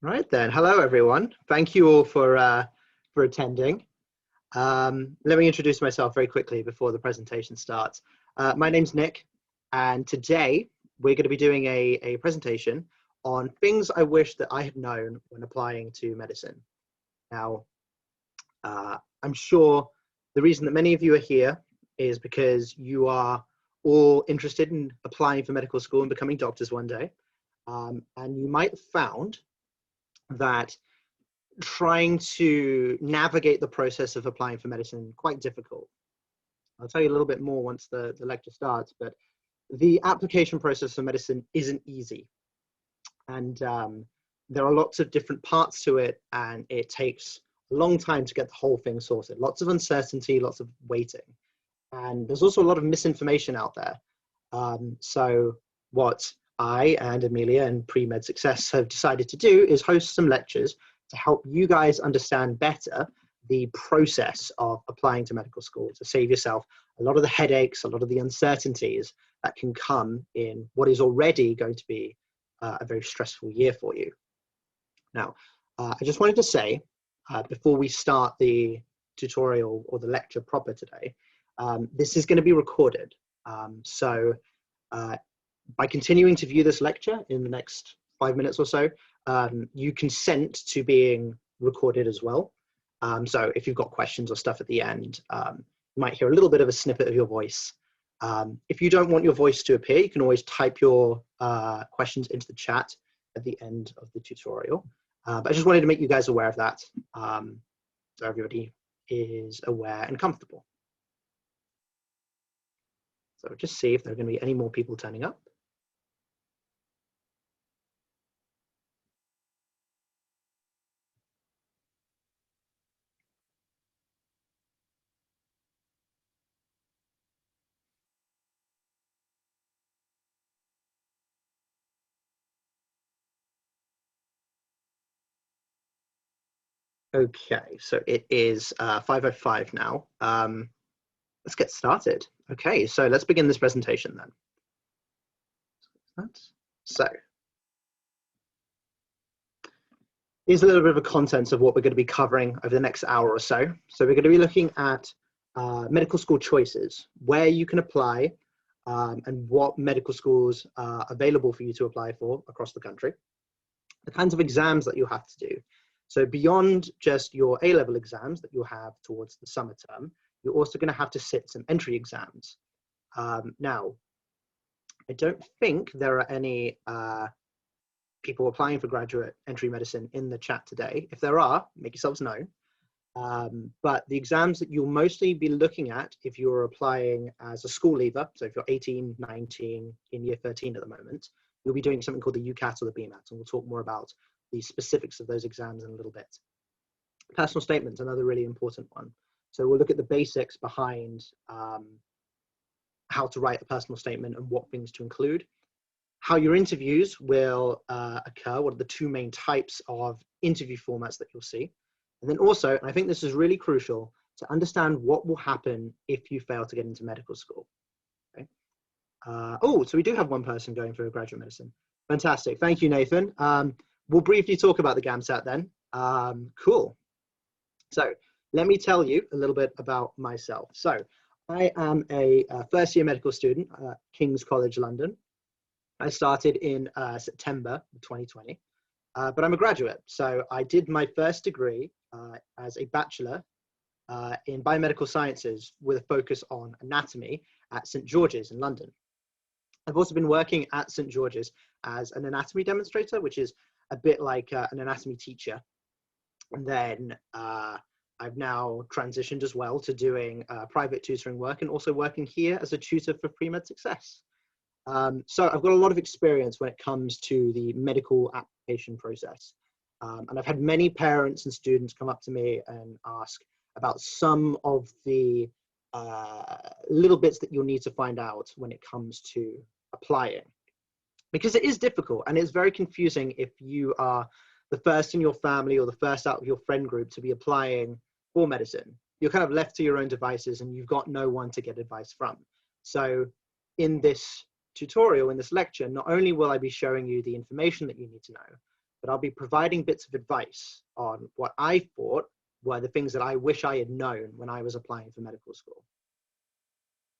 Right then. Hello, everyone. Thank you all for attending. Let me introduce myself very quickly before the presentation starts. My name's Nick, and today we're going to be doing a presentation on things I wish that I had known when applying to medicine. Now, I'm sure the reason that many of you are here is because you are all interested in applying for medical school and becoming doctors one day. And you might have found that trying to navigate the process of applying for medicine quite difficult. I'll tell you a little bit more once the lecture starts, but the application process for medicine isn't easy. And there are lots of different parts to it, and it takes a long time to get the whole thing sorted. Lots of uncertainty, lots of waiting. And there's also a lot of misinformation out there. So what I and Amelia and Pre-Med Success have decided to do is host some lectures to help you guys understand better the process of applying to medical school, to save yourself a lot of the headaches, a lot of the uncertainties that can come in what is already going to be a very stressful year for you. Now, I just wanted to say, before we start the tutorial or the lecture proper today, this is going to be recorded. By continuing to view this lecture in the next 5 minutes or so, you consent to being recorded as well. So if you've got questions or stuff at the end, you might hear a little bit of a snippet of your voice. If you don't want your voice to appear, you can always type your questions into the chat at the end of the tutorial. But I just wanted to make you guys aware of that, so everybody is aware and comfortable. So just see if there are going to be any more people turning up. Okay, so it is 5:05 now. Let's get started. Okay, so let's begin this presentation then. So, here's a little bit of a contents of what we're going to be covering over the next hour or so. So we're going to be looking at medical school choices, where you can apply, and what medical schools are available for you to apply for across the country, the kinds of exams that you have to do. So beyond just your A-level exams that you'll have towards the summer term, you're also going to have to sit some entry exams. Now, I don't think there are any people applying for graduate entry medicine in the chat today. If there are, make yourselves known. But the exams that you'll mostly be looking at if you're applying as a school leaver, so if you're 18, 19, in year 13 at the moment, you'll be doing something called the UCAT or the BMAT, and we'll talk more about the specifics of those exams in a little bit. Personal statements, another really important one. So we'll look at the basics behind how to write a personal statement and what things to include. How your interviews will occur, what are the two main types of interview formats that you'll see. And then also, and I think this is really crucial, to understand what will happen if you fail to get into medical school. Okay. Oh, so we do have one person going for graduate medicine. Fantastic, thank you, Nathan. We'll briefly talk about the GAMSAT then. Cool. So let me tell you a little bit about myself. So I am a first year medical student at King's College London. I started in September 2020, but I'm a graduate. So I did my first degree as a bachelor in biomedical sciences with a focus on anatomy at St. George's in London. I've also been working at St. George's as an anatomy demonstrator, which is a bit like an anatomy teacher. And then I've now transitioned as well to doing private tutoring work and also working here as a tutor for Pre-Med Success. So I've got a lot of experience when it comes to the medical application process. And I've had many parents and students come up to me and ask about some of the little bits that you'll need to find out when it comes to applying. Because it is difficult and it's very confusing if you are the first in your family or the first out of your friend group to be applying for medicine. You're kind of left to your own devices and you've got no one to get advice from. So in this tutorial, in this lecture, not only will I be showing you the information that you need to know, but I'll be providing bits of advice on what I thought were the things that I wish I had known when I was applying for medical school.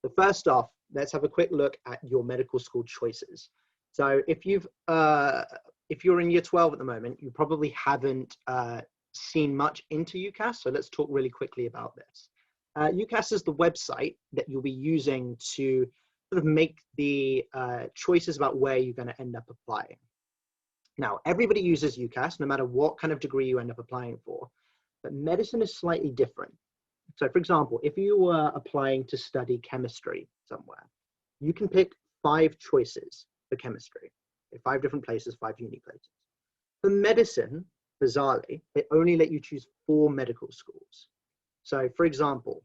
So first off, let's have a quick look at your medical school choices. So if you're in year 12 at the moment, you probably haven't seen much into UCAS. So let's talk really quickly about this. UCAS is the website that you'll be using to sort of make the choices about where you're going to end up applying. Now, everybody uses UCAS, no matter what kind of degree you end up applying for, but medicine is slightly different. So for example, if you were applying to study chemistry somewhere, you can pick 5 choices for chemistry, 5 different places, 5 unique places. For medicine, bizarrely, they only let you choose 4 medical schools. So for example,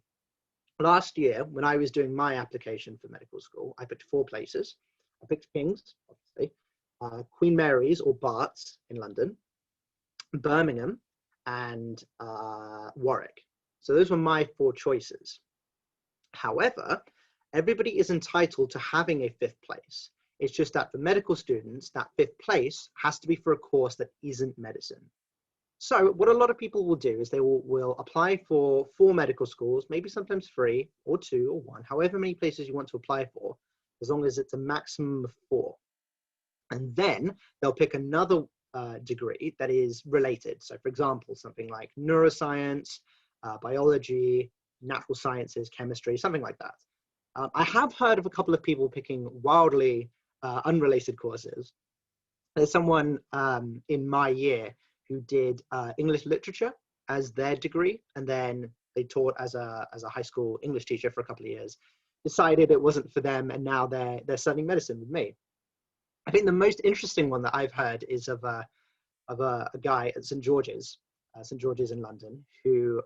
last year, when I was doing my application for medical school, I picked 4 places. I picked King's, obviously, Queen Mary's or Bart's in London, Birmingham, and Warwick. So those were my 4 choices. However, everybody is entitled to having a 5th place. It's just that for medical students, that 5th place has to be for a course that isn't medicine. So what a lot of people will do is they will apply for 4 medical schools, maybe sometimes 3 or 2 or 1, however many places you want to apply for, as long as it's a maximum of 4. And then they'll pick another degree that is related. So for example, something like neuroscience, biology, natural sciences, chemistry, something like that. I have heard of a couple of people picking wildly unrelated courses. There's someone in my year who did English literature as their degree, and then they taught as a high school English teacher for a couple of years, decided it wasn't for them, and now they're studying medicine with me. I think the most interesting one that I've heard is of a guy at St. George's in London, who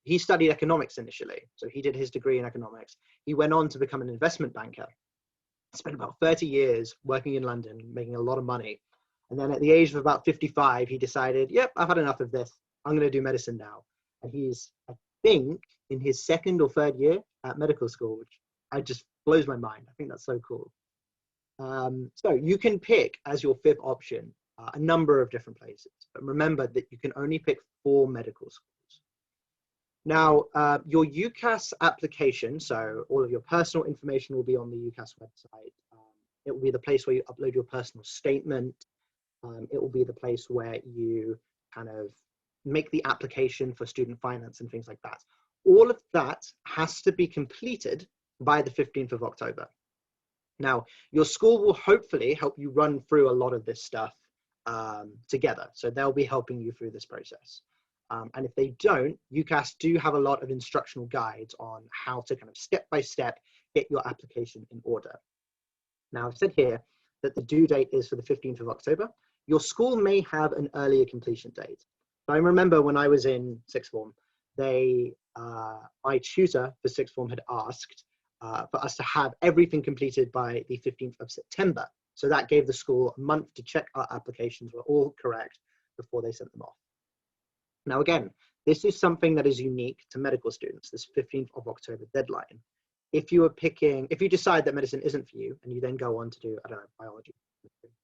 he studied economics initially. So he did his degree in economics. He went on to become an investment banker, spent about 30 years working in London, making a lot of money. And then at the age of about 55, he decided, yep, I've had enough of this. I'm going to do medicine now. And he's, I think, in his 2nd or 3rd year at medical school, which just blows my mind. I think that's so cool. So you can pick as your 5th option a number of different places, but remember that you can only pick 4 medical schools. Now, your UCAS application, so all of your personal information will be on the UCAS website. It will be the place where you upload your personal statement. It will be the place where you kind of make the application for student finance and things like that. All of that has to be completed by the 15th of October. Now, your school will hopefully help you run through a lot of this stuff together. So they'll be helping you through this process. And if they don't, UCAS do have a lot of instructional guides on how to kind of step by step get your application in order. Now, I've said here that the due date is for the 15th of October. Your school may have an earlier completion date. I remember when I was in 6th form, my tutor for 6th form had asked for us to have everything completed by the 15th of September. So that gave the school a month to check our applications were all correct before they sent them off. Now, again, this is something that is unique to medical students, this 15th of October deadline. If you decide that medicine isn't for you and you then go on to do, I don't know, biology,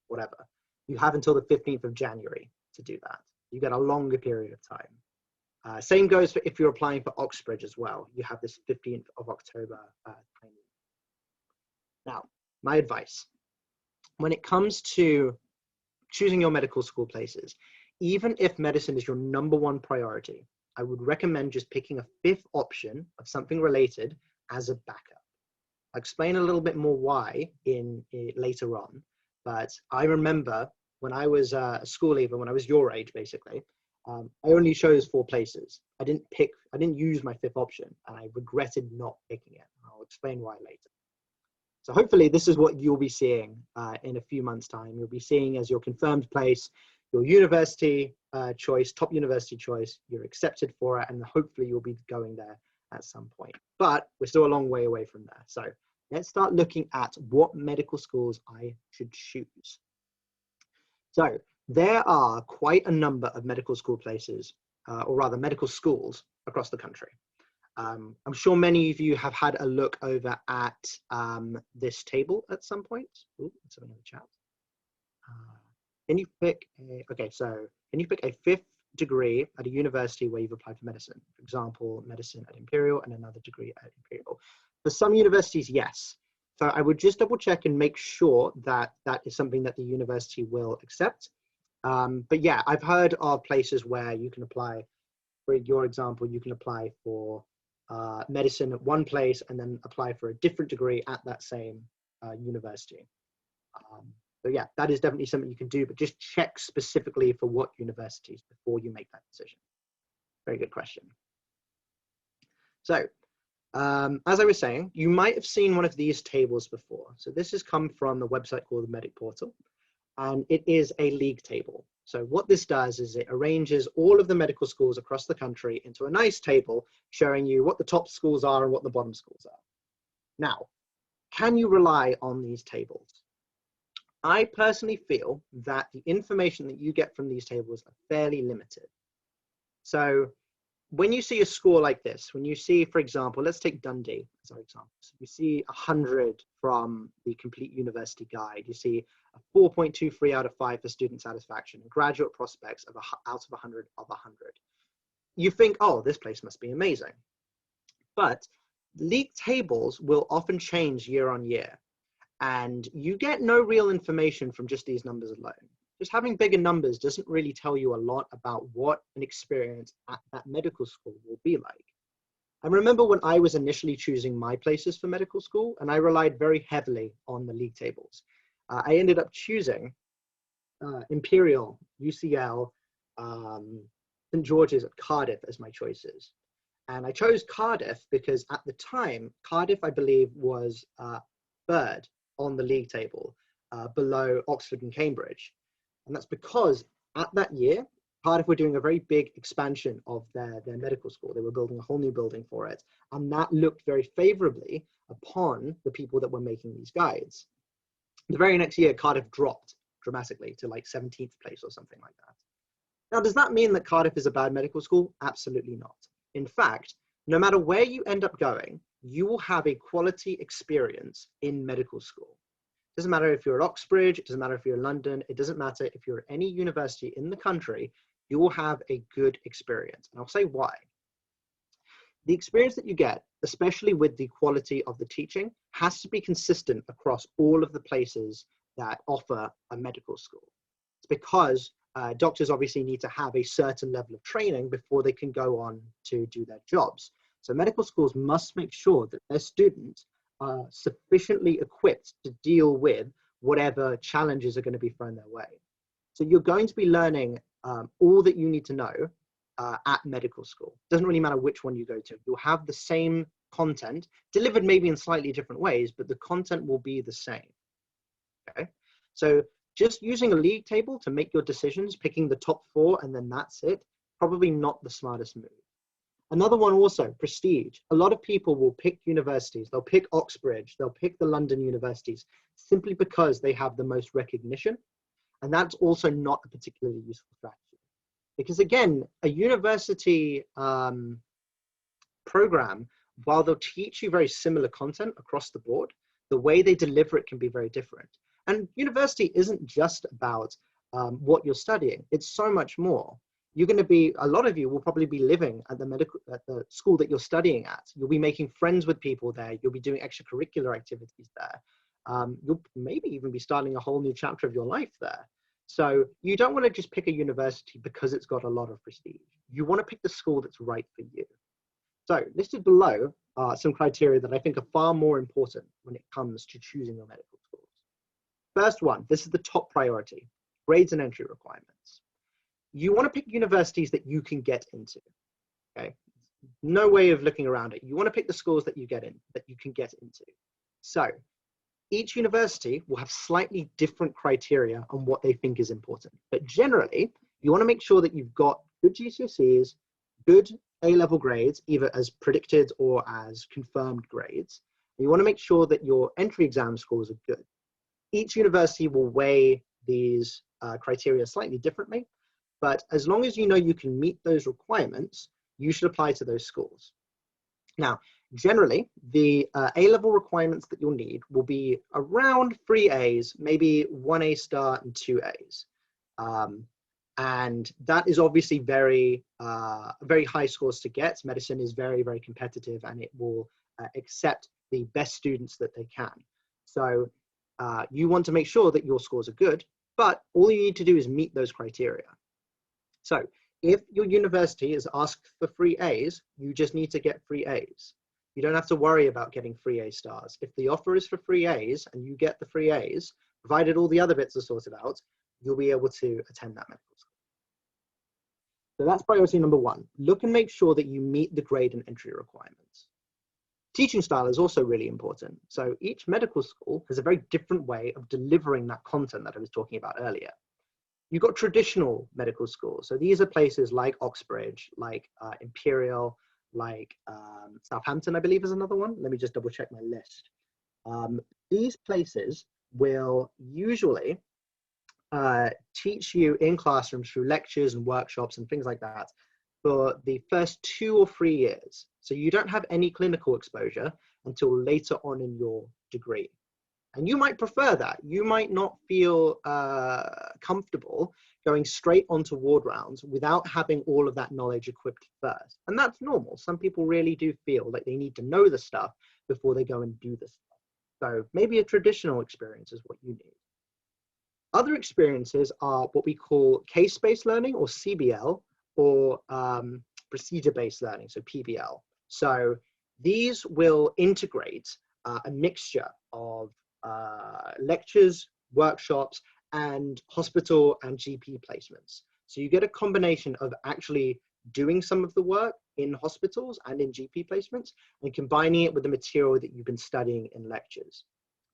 whatever, you have until the 15th of January to do that. You get a longer period of time. Same goes for if you're applying for Oxbridge as well. You have this 15th of October timing. Now, my advice, when it comes to choosing your medical school places, even if medicine is your #1 priority, I would recommend just picking a 5th option of something related as a backup. I'll explain a little bit more why later on, but I remember when I was a school leaver, when I was your age, basically, I only chose 4 places. I didn't use my 5th option, and I regretted not picking it. I'll explain why later. So hopefully this is what you'll be seeing in a few months' time. You'll be seeing as your confirmed place, your university choice, top university choice, you're accepted for it, and hopefully you'll be going there at some point. But we're still a long way away from there. So let's start looking at what medical schools I should choose. So there are quite a number of medical school places, or rather medical schools across the country. I'm sure many of you have had a look over at this table at some point. Ooh, something in the chat. can you pick can you pick a fifth degree at a university where you've applied for medicine? For example, medicine at Imperial and another degree at Imperial. For some universities, yes. So I would just double check and make sure that that is something that the university will accept. But yeah, I've heard of places where you can apply, for your example, you can apply for medicine at one place and then apply for a different degree at that same university. So yeah, that is definitely something you can do, but just check specifically for what universities before you make that decision. Very good question. So as I was saying, you might have seen one of these tables before. So this has come from the website called the Medic Portal, and it is a league table. So what this does is it arranges all of the medical schools across the country into a nice table showing you what the top schools are and what the bottom schools are. Now, can you rely on these tables? I personally feel that the information that you get from these tables are fairly limited. So when you see a score like this, when you see, for example, let's take Dundee as our example. So you see 100 from the Complete University Guide. You see a 4.23 out of 5 for student satisfaction and graduate prospects of out of 100 of 100. You think, oh, this place must be amazing. But league tables will often change year on year. And you get no real information from just these numbers alone. Just having bigger numbers doesn't really tell you a lot about what an experience at that medical school will be like. I remember when I was initially choosing my places for medical school, and I relied very heavily on the league tables. I ended up choosing Imperial, UCL, St. George's at Cardiff as my choices. And I chose Cardiff because at the time, Cardiff, I believe, was third on the league table, below Oxford and Cambridge. And that's because at that year, Cardiff were doing a very big expansion of their medical school. They were building a whole new building for it. And that looked very favorably upon the people that were making these guides. The very next year, Cardiff dropped dramatically to like 17th place or something like that. Now, does that mean that Cardiff is a bad medical school? Absolutely not. In fact, no matter where you end up going, you will have a quality experience in medical school. It doesn't matter if you're at Oxbridge, it doesn't matter if you're in London, it doesn't matter if you're at any university in the country, you will have a good experience. And I'll say why. The experience that you get, especially with the quality of the teaching, has to be consistent across all of the places that offer a medical school. It's because doctors obviously need to have a certain level of training before they can go on to do their jobs. So medical schools must make sure that their students are sufficiently equipped to deal with whatever challenges are going to be thrown their way. So you're going to be learning all that you need to know at medical school. It doesn't really matter which one you go to. You'll have the same content, delivered maybe in slightly different ways, but the content will be the same. Okay, so just using a league table to make your decisions, picking the top 4 and then that's it, probably not the smartest move. Another one also, prestige. A lot of people will pick universities. They'll pick Oxbridge, they'll pick the London universities simply because they have the most recognition. And that's also not a particularly useful strategy. Because again, a university program, while they'll teach you very similar content across the board, the way they deliver it can be very different. And university isn't just about what you're studying. It's so much more. You're going to be, a lot of you will probably be living at the school that you're studying at. You'll be making friends with people there. You'll be doing extracurricular activities there. You'll maybe even be starting a whole new chapter of your life there. So you don't want to just pick a university because it's got a lot of prestige. You want to pick the school that's right for you. So listed below are some criteria that I think are far more important when it comes to choosing your medical schools. First one, this is the top priority, grades and entry requirements. You want to pick universities that you can get into, okay? No way of looking around it. You want to pick the schools that you get in, that you can get into. So each university will have slightly different criteria on what they think is important. But generally, you want to make sure that you've got good GCSEs, good A-level grades, either as predicted or as confirmed grades. And you want to make sure that your entry exam scores are good. Each university will weigh these criteria slightly differently. But as long as you know you can meet those requirements, you should apply to those schools. Now, generally, the A-level requirements that you'll need will be around 3 A's, maybe 1 A star and 2 A's. And that is obviously very, very high scores to get. Medicine is very, very competitive, and it will accept the best students that they can. So you want to make sure that your scores are good, but all you need to do is meet those criteria. So if your university is asked for free A's, you just need to get free A's. You don't have to worry about getting free A stars. If the offer is for free A's and you get the free A's, provided all the other bits are sorted out, you'll be able to attend that medical school. So that's priority number one. Look and make sure that you meet the grade and entry requirements. Teaching style is also really important. So each medical school has a very different way of delivering that content that I was talking about earlier. You've got traditional medical schools. So these are places like Oxbridge, like Imperial, like Southampton, I believe is another one. Let me just double check my list. These places will usually teach you in classrooms through lectures and workshops and things like that for the first 2 or 3 years. So you don't have any clinical exposure until later on in your degree. And you might prefer that. You might not feel comfortable going straight onto ward rounds without having all of that knowledge equipped first. And that's normal. Some people really do feel like they need to know the stuff before they go and do the stuff. So maybe a traditional experience is what you need. Other experiences are what we call case-based learning, or CBL, or procedure-based learning, so PBL. So these will integrate a mixture of lectures, workshops, and hospital and GP placements. So you get a combination of actually doing some of the work in hospitals and in GP placements and combining it with the material that you've been studying in lectures.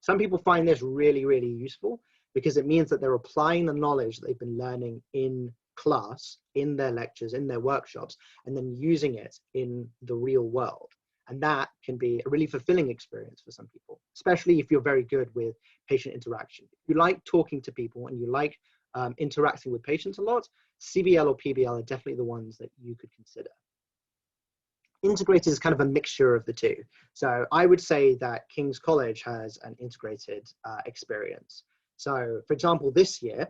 Some people find this really, really useful because it means that they're applying the knowledge that they've been learning in class, in their lectures, in their workshops, and then using it in the real world. And that can be a really fulfilling experience for some people, especially if you're very good with patient interaction. If you like talking to people and you like interacting with patients a lot, CBL or PBL are definitely the ones that you could consider. Integrated is kind of a mixture of the two. So I would say that King's College has an integrated experience. So for example, this year,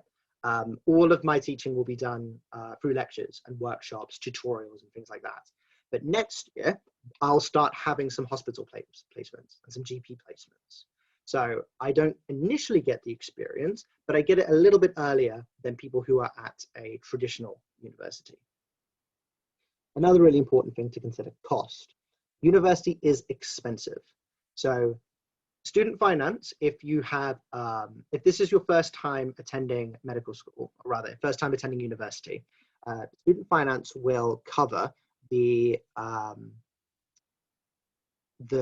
all of my teaching will be done through lectures and workshops, tutorials and things like that. But next year, I'll start having some hospital placements and some GP placements. So I don't initially get the experience, but I get it a little bit earlier than people who are at a traditional university. Another really important thing to consider, cost. University is expensive. So student finance, if you have, if this is your first time attending medical school, or rather first time attending university, student finance will cover the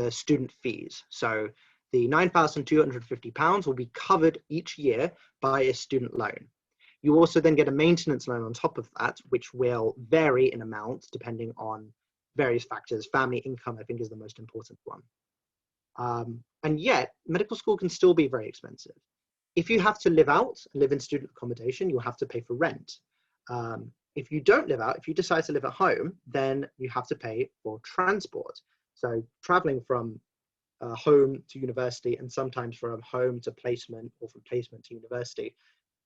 student fees. So the £9,250 will be covered each year by a student loan. You also then get a maintenance loan on top of that, which will vary in amount depending on various factors. Family income, I think, is the most important one. And yet, medical school can still be very expensive. If you have to live out, live in student accommodation, you'll have to pay for rent. If you don't live out, if you decide to live at home, then you have to pay for transport. So traveling from home to university, and sometimes from home to placement, or from placement to university,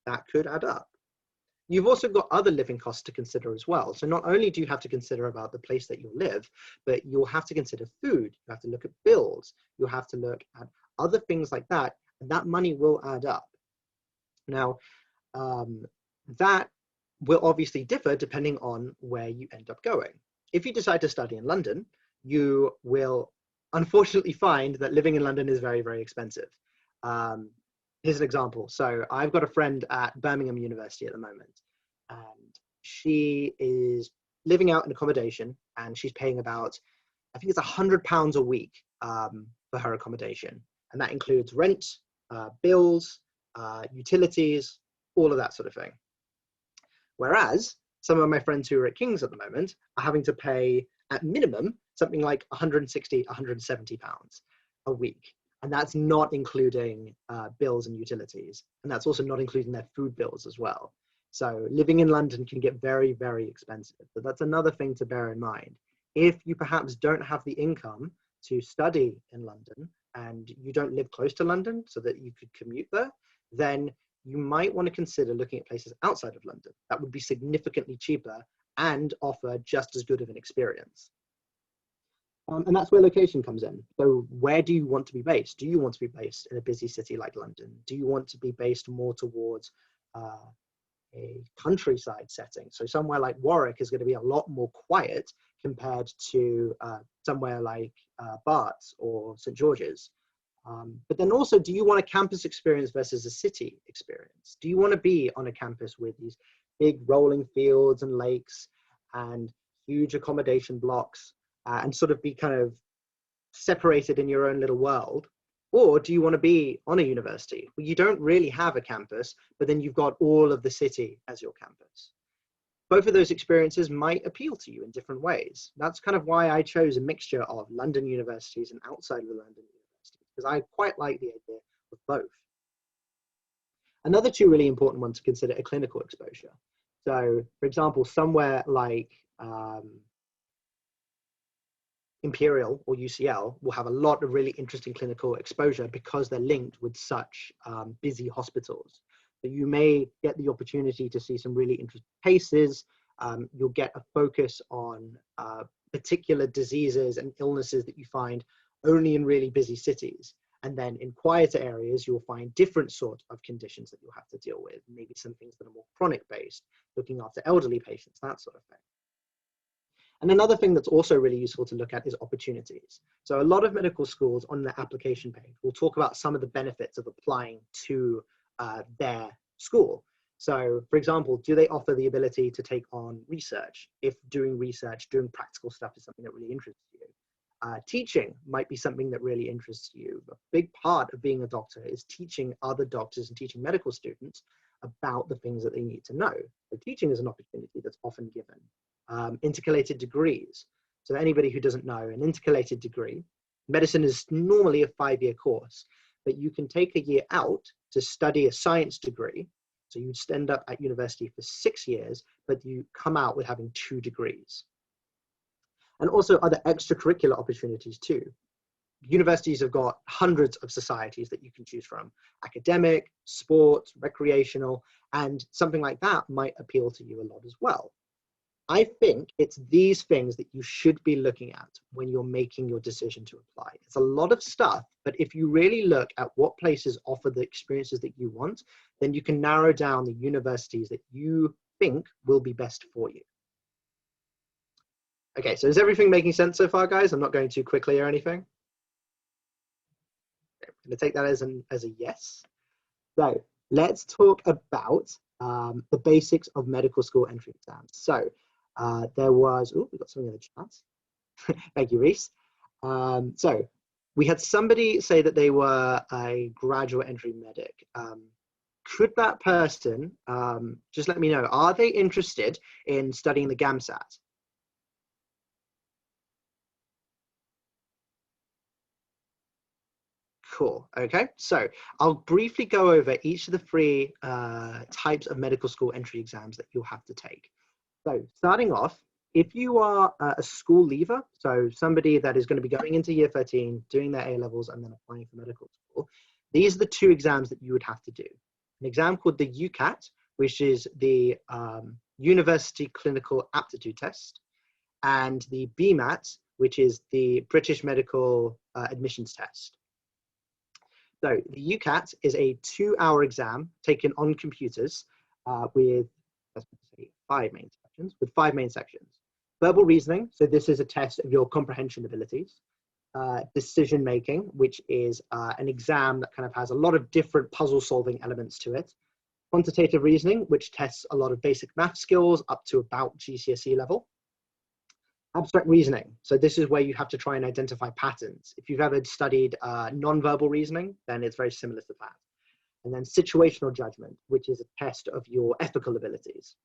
that could add up. You've also got other living costs to consider as well. So not only do you have to consider about the place that you'll live, but you'll have to consider food. You have to look at bills. You'll have to look at other things like that, and that money will add up. Now, that will obviously differ depending on where you end up going. If you decide to study in London, you will unfortunately find that living in London is very, very expensive. Here's an example. So I've got a friend at Birmingham University at the moment, and she is living out in accommodation, and she's paying about, I think it's £100 a week for her accommodation. And that includes rent, bills, utilities, all of that sort of thing. Whereas some of my friends who are at King's at the moment are having to pay at minimum something like £160, £170 a week. And that's not including bills and utilities. And that's also not including their food bills as well. So living in London can get very, very expensive. But that's another thing to bear in mind. If you perhaps don't have the income to study in London, and you don't live close to London so that you could commute there, then you might want to consider looking at places outside of London that would be significantly cheaper and offer just as good of an experience. And that's where location comes in. So where do you want to be based? Do you want to be based in a busy city like London? Do you want to be based more towards a countryside setting? So somewhere like Warwick is going to be a lot more quiet compared to somewhere like Bath or St. George's. But then also, do you want a campus experience versus a city experience? Do you want to be on a campus with these big rolling fields and lakes and huge accommodation blocks and sort of be kind of separated in your own little world? Or do you want to be on a university where you don't really have a campus, but then you've got all of the city as your campus? Both of those experiences might appeal to you in different ways. That's kind of why I chose a mixture of London universities and outside of the London universities, because I quite like the idea of both. Another two really important ones to consider are clinical exposure. So, for example, somewhere like Imperial or UCL will have a lot of really interesting clinical exposure because they're linked with such busy hospitals. So you may get the opportunity to see some really interesting cases. You'll get a focus on particular diseases and illnesses that you find only in really busy cities. And then in quieter areas, you'll find different sorts of conditions that you'll have to deal with. Maybe some things that are more chronic based, looking after elderly patients, that sort of thing. And another thing that's also really useful to look at is opportunities. So a lot of medical schools on their application page will talk about some of the benefits of applying to their school. So for example, do they offer the ability to take on research? If doing research, doing practical stuff is something that really interests you. Teaching might be something that really interests you. A big part of being a doctor is teaching other doctors and teaching medical students about the things that they need to know. So teaching is an opportunity that's often given. Intercalated degrees. So anybody who doesn't know, an intercalated degree, medicine is normally a 5-year course, but you can take a year out to study a science degree. So you'd end up at university for 6 years, but you come out with having 2 degrees. And also other extracurricular opportunities too. Universities have got hundreds of societies that you can choose from: academic, sports, recreational, and something like that might appeal to you a lot as well. I think it's these things that you should be looking at when you're making your decision to apply. It's a lot of stuff, but if you really look at what places offer the experiences that you want, then you can narrow down the universities that you think will be best for you. Okay, so is everything making sense so far, guys? I'm not going too quickly or anything. Okay, I'm going to take that as a yes. So let's talk about the basics of medical school entry exams. So there was, oh, we got something in the chat. Thank you, Reese. So we had somebody say that they were a graduate entry medic. Could that person just let me know, are they interested in studying the GAMSAT? Cool. Okay, so I'll briefly go over each of the 3 types of medical school entry exams that you'll have to take. So starting off, if you are a school leaver, so somebody that is going to be going into year 13, doing their A-levels and then applying for medical school, these are the 2 exams that you would have to do. An exam called the UCAT, which is the University Clinical Aptitude Test, and the BMAT, which is the British Medical Admissions Test. So the UCAT is a 2-hour exam taken on computers with, let's say, 5 main sections. Verbal reasoning, so this is a test of your comprehension abilities. Decision making, which is an exam that kind of has a lot of different puzzle solving elements to it. Quantitative reasoning, which tests a lot of basic math skills up to about GCSE level. Abstract reasoning, so this is where you have to try and identify patterns. If you've ever studied non-verbal reasoning, then it's very similar to that. And then situational judgment, which is a test of your ethical abilities.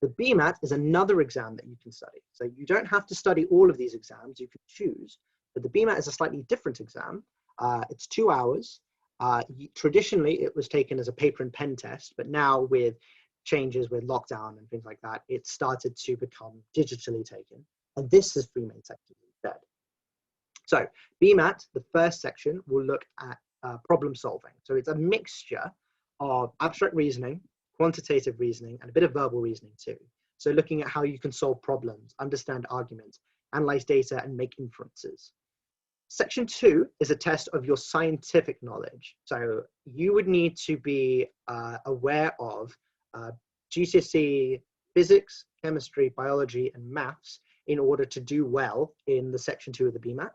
The BMAT is another exam that you can study. So you don't have to study all of these exams, you can choose. But the BMAT is a slightly different exam. It's 2 hours. Traditionally, it was taken as a paper and pen test, but now with changes with lockdown and things like that, it started to become digitally taken. And this is 3 main sections instead. So BMAT, the first section, will look at problem solving. So it's a mixture of abstract reasoning, quantitative reasoning, and a bit of verbal reasoning too. So looking at how you can solve problems, understand arguments, analyze data, and make inferences. Section 2 is a test of your scientific knowledge. So you would need to be aware of GCSE physics, chemistry, biology, and maths in order to do well in the Section 2 of the BMAT.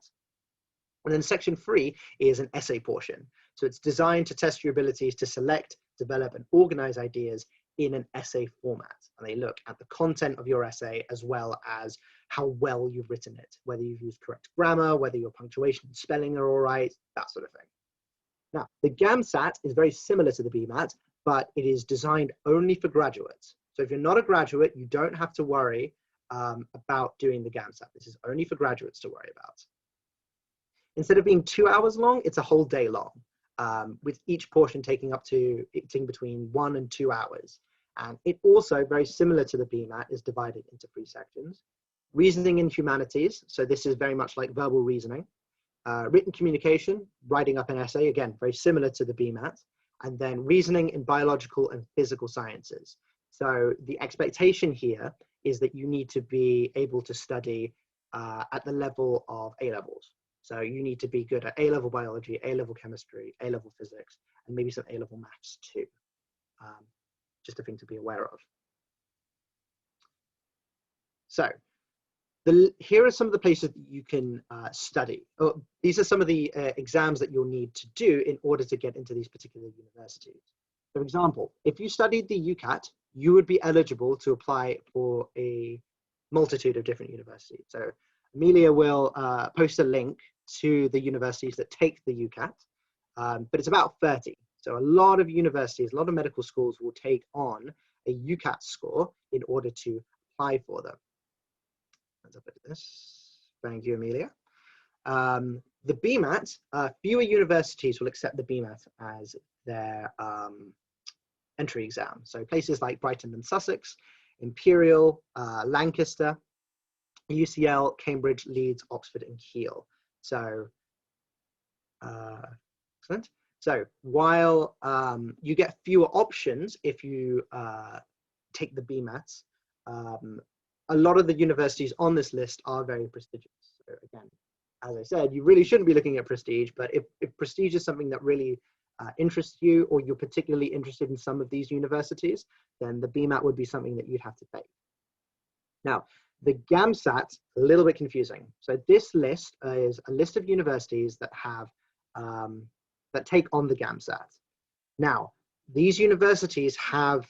And then Section 3 is an essay portion. So it's designed to test your abilities to select, develop, and organize ideas in an essay format. And they look at the content of your essay as well as how well you've written it, whether you've used correct grammar, whether your punctuation and spelling are all right, that sort of thing. Now, the GAMSAT is very similar to the BMAT, but it is designed only for graduates. So if you're not a graduate, you don't have to worry about doing the GAMSAT. This is only for graduates to worry about. Instead of being 2 hours long, it's a whole day long, with each portion taking between 1 and 2 hours. And it also, very similar to the BMAT, is divided into 3 sections. Reasoning in humanities, so this is very much like verbal reasoning. Written communication, writing up an essay, again, very similar to the BMAT. And then reasoning in biological and physical sciences. So the expectation here is that you need to be able to study at the level of A-levels. So you need to be good at A-level biology, A-level chemistry, A-level physics, and maybe some A-level maths too. Just a thing to be aware of. So here are some of the places that you can study. These are some of the exams that you'll need to do in order to get into these particular universities. For example, if you studied the UCAT, you would be eligible to apply for a multitude of different universities. So Amelia will post a link to the universities that take the UCAT, but it's about 30. So a lot of universities, a lot of medical schools will take on a UCAT score in order to apply for them. Let's look at this. Thank you, Amelia. The BMAT, fewer universities will accept the BMAT as their entry exam. So places like Brighton and Sussex, Imperial, Lancaster, UCL, Cambridge, Leeds, Oxford, and Kiel. So, excellent. So while you get fewer options if you take the BMAT, a lot of the universities on this list are very prestigious. So again, as I said, you really shouldn't be looking at prestige, but if prestige is something that really interests you, or you're particularly interested in some of these universities, then the BMAT would be something that you'd have to take. Now, the GAMSAT, a little bit confusing. So this list is a list of universities that have that take on the GAMSAT. Now, these universities have,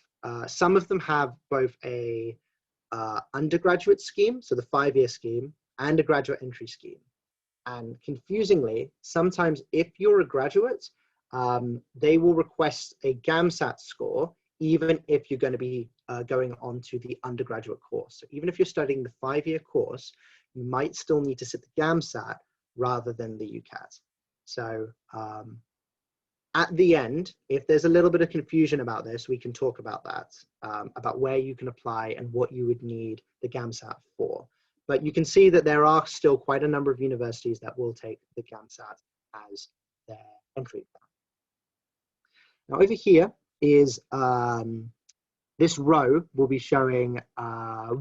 some of them have both a undergraduate scheme, so the 5-year scheme, and a graduate entry scheme. And confusingly, sometimes if you're a graduate, they will request a GAMSAT score, even if you're going to be going on to the undergraduate course. So even if you're studying the 5-year course, you might still need to sit the GAMSAT rather than the UCAT. So at the end, if there's a little bit of confusion about this, we can talk about that, about where you can apply and what you would need the GAMSAT for. But you can see that there are still quite a number of universities that will take the GAMSAT as their entry exam. Now over here is, this row will be showing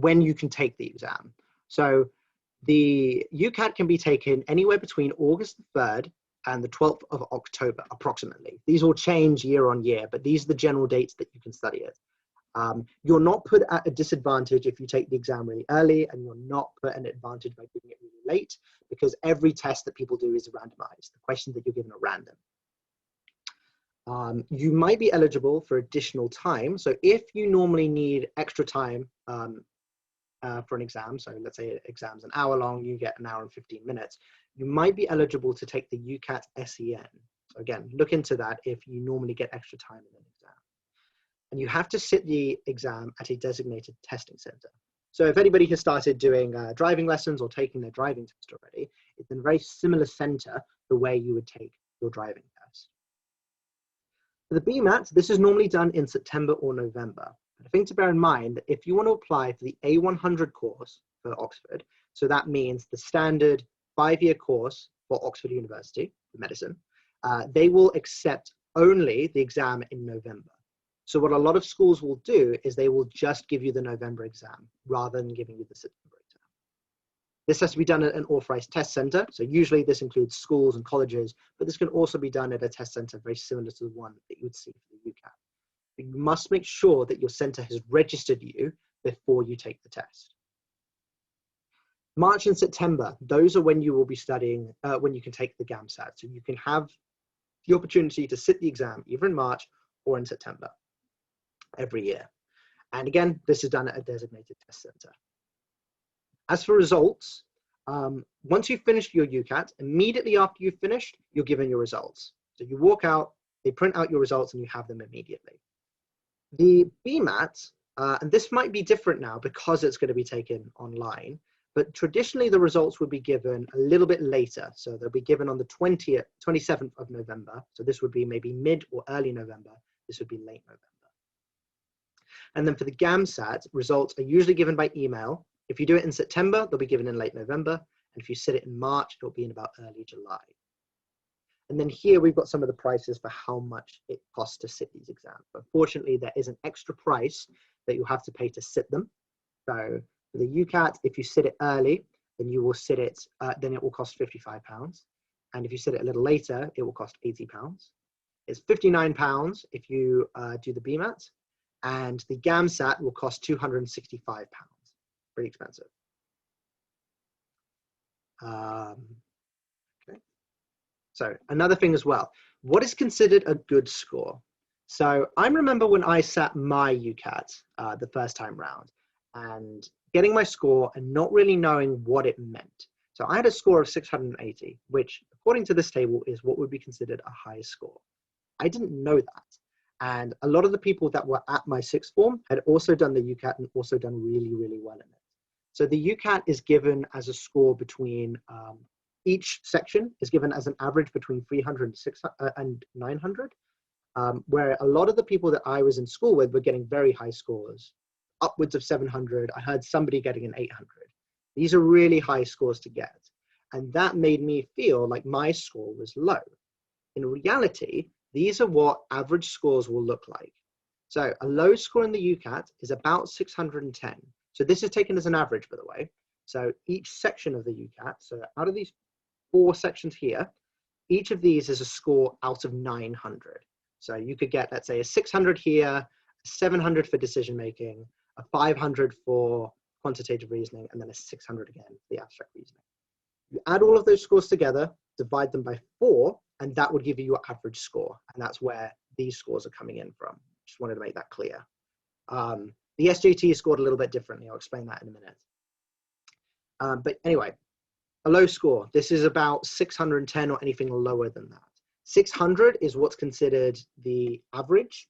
when you can take the exam. So the UCAT can be taken anywhere between August 3rd and the 12th of October, approximately. These will change year on year, but these are the general dates that you can study it. You're not put at a disadvantage if you take the exam really early, and you're not put at an advantage by doing it really late, because every test that people do is randomized. The questions that you're given are random. You might be eligible for additional time. So if you normally need extra time for an exam, so let's say an exam's an hour long, you get an hour and 15 minutes, you might be eligible to take the UCAT SEN. So again, look into that if you normally get extra time in an exam. And you have to sit the exam at a designated testing center. So if anybody has started doing driving lessons or taking their driving test already, it's in a very similar center the way you would take your driving test. For the BMAT, this is normally done in September or November. But a thing to bear in mind that if you want to apply for the A100 course for Oxford, so that means the standard 5-year course for Oxford University for medicine, they will accept only the exam in November. So what a lot of schools will do is they will just give you the November exam rather than giving you the September exam. This has to be done at an authorized test center. So usually this includes schools and colleges, but this can also be done at a test center very similar to the one that you would see for the UCAT. But you must make sure that your center has registered you before you take the test. March and September, those are when you will be studying, when you can take the GAMSAT. So you can have the opportunity to sit the exam either in March or in September every year. And again, this is done at a designated test center. As for results, once you've finished your UCAT, immediately after you've finished, you're given your results. So you walk out, they print out your results, and you have them immediately. The BMAT, and this might be different now because it's going to be taken online, but traditionally the results would be given a little bit later. So they'll be given on the 27th of November. So this would be maybe mid or early November. This would be late November. And then for the GAMSAT, results are usually given by email. If you do it in September, they'll be given in late November. And if you sit it in March, it'll be in about early July. And then here we've got some of the prices for how much it costs to sit these exams. But fortunately, there is an extra price that you have to pay to sit them. So for the UCAT, if you sit it early, then you will sit it, then it will cost £55. And if you sit it a little later, it will cost £80. It's £59 if you do the BMAT, and the GAMSAT will cost £265. Pretty expensive. Okay. So another thing as well, what is considered a good score? So I remember when I sat my UCAT the first time round and getting my score and not really knowing what it meant. So I had a score of 680, which according to this table is what would be considered a high score. I didn't know that. And a lot of the people that were at my sixth form had also done the UCAT and also done really, really well in it. So the UCAT is given as a score between, each section is given as an average between 300 and 900, where a lot of the people that I was in school with were getting very high scores, upwards of 700. I heard somebody getting an 800. These are really high scores to get. And that made me feel like my score was low. In reality, these are what average scores will look like. So a low score in the UCAT is about 610. So this is taken as an average, by the way. So each section of the UCAT, so out of these 4 sections here, each of these is a score out of 900. So you could get, let's say, a 600 here, a 700 for decision making, a 500 for quantitative reasoning, and then a 600 again for the abstract reasoning. You add all of those scores together, divide them by 4, and that would give you your average score. And that's where these scores are coming in from. Just wanted to make that clear. The SJT is scored a little bit differently. I'll explain that in a minute. But anyway, a low score. This is about 610 or anything lower than that. 600 is what's considered the average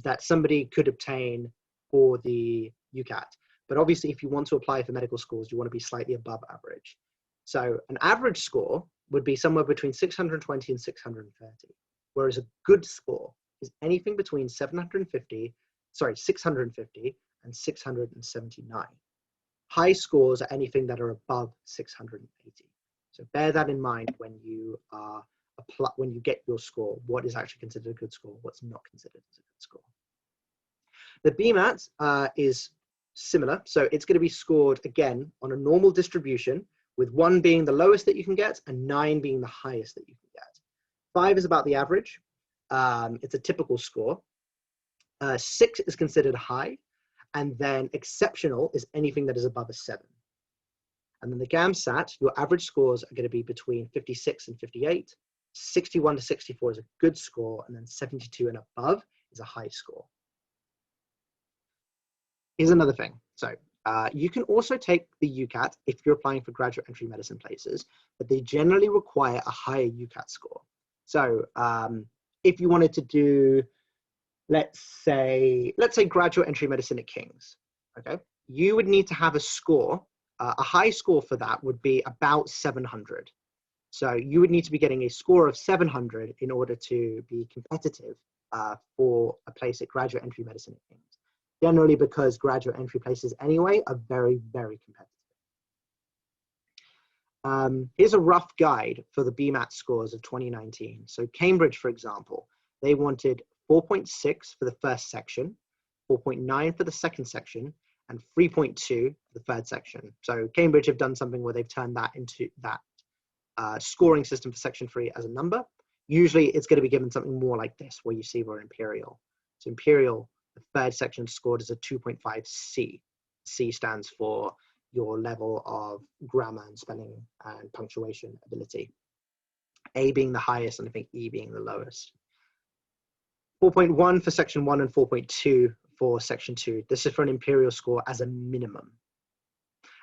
that somebody could obtain for the UCAT. But obviously, if you want to apply for medical schools, you want to be slightly above average. So an average score would be somewhere between 620 and 630, whereas a good score is anything between 650 and 679. High scores are anything that are above 680. So bear that in mind when you get your score, what is actually considered a good score, what's not considered as a good score. The BMAT is similar. So it's going to be scored again on a normal distribution, with 1 being the lowest that you can get and 9 being the highest that you can get. 5 is about the average. It's a typical score. 6 is considered high, and then exceptional is anything that is above a 7. And then the GAMSAT, your average scores are going to be between 56 and 58. 61 to 64 is a good score, and then 72 and above is a high score. Here's another thing. So you can also take the UCAT if you're applying for graduate entry medicine places, but they generally require a higher UCAT score. So if you wanted to do, let's say graduate entry medicine at King's, okay, you would need to have a score. A high score for that would be about 700. So you would need to be getting a score of 700 in order to be competitive for a place at graduate entry medicine at King's. Generally, because graduate entry places anyway are very, very competitive. Here's a rough guide for the BMAT scores of 2019. So Cambridge, for example, They wanted 4.6 for the first section, 4.9 for the second section, and 3.2 for the third section. So Cambridge have done something where they've turned that into that scoring system for section 3 as a number. Usually it's going to be given something more like this, where you see we're Imperial. So Imperial, the third section scored as a 2.5 C. C stands for your level of grammar and spelling and punctuation ability. A being the highest, and I think E being the lowest. 4.1 for section 1 and 4.2 for section 2. This is for an Imperial score as a minimum.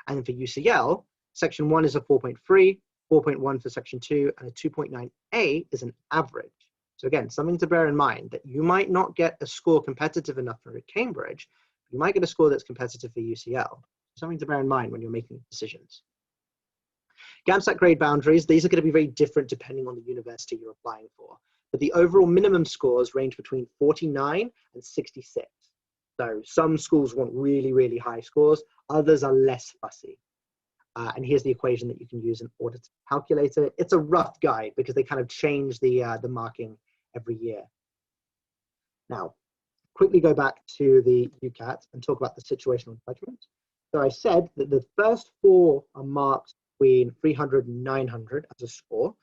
And then for UCL, section 1 is a 4.3, 4.1 for section 2, and a 2.9A is an average. So again, something to bear in mind, that you might not get a score competitive enough for Cambridge, you might get a score that's competitive for UCL. Something to bear in mind when you're making decisions. GAMSAT grade boundaries, these are going to be very different depending on the university you're applying for. But the overall minimum scores range between 49 and 66. So some schools want really, really high scores, others are less fussy. And here's the equation that you can use in order to calculate it. It's a rough guide because they kind of change the marking every year. Now, quickly go back to the UCAT and talk about the situational judgment. So I said that the first 4 are marked between 300 and 900 as a score.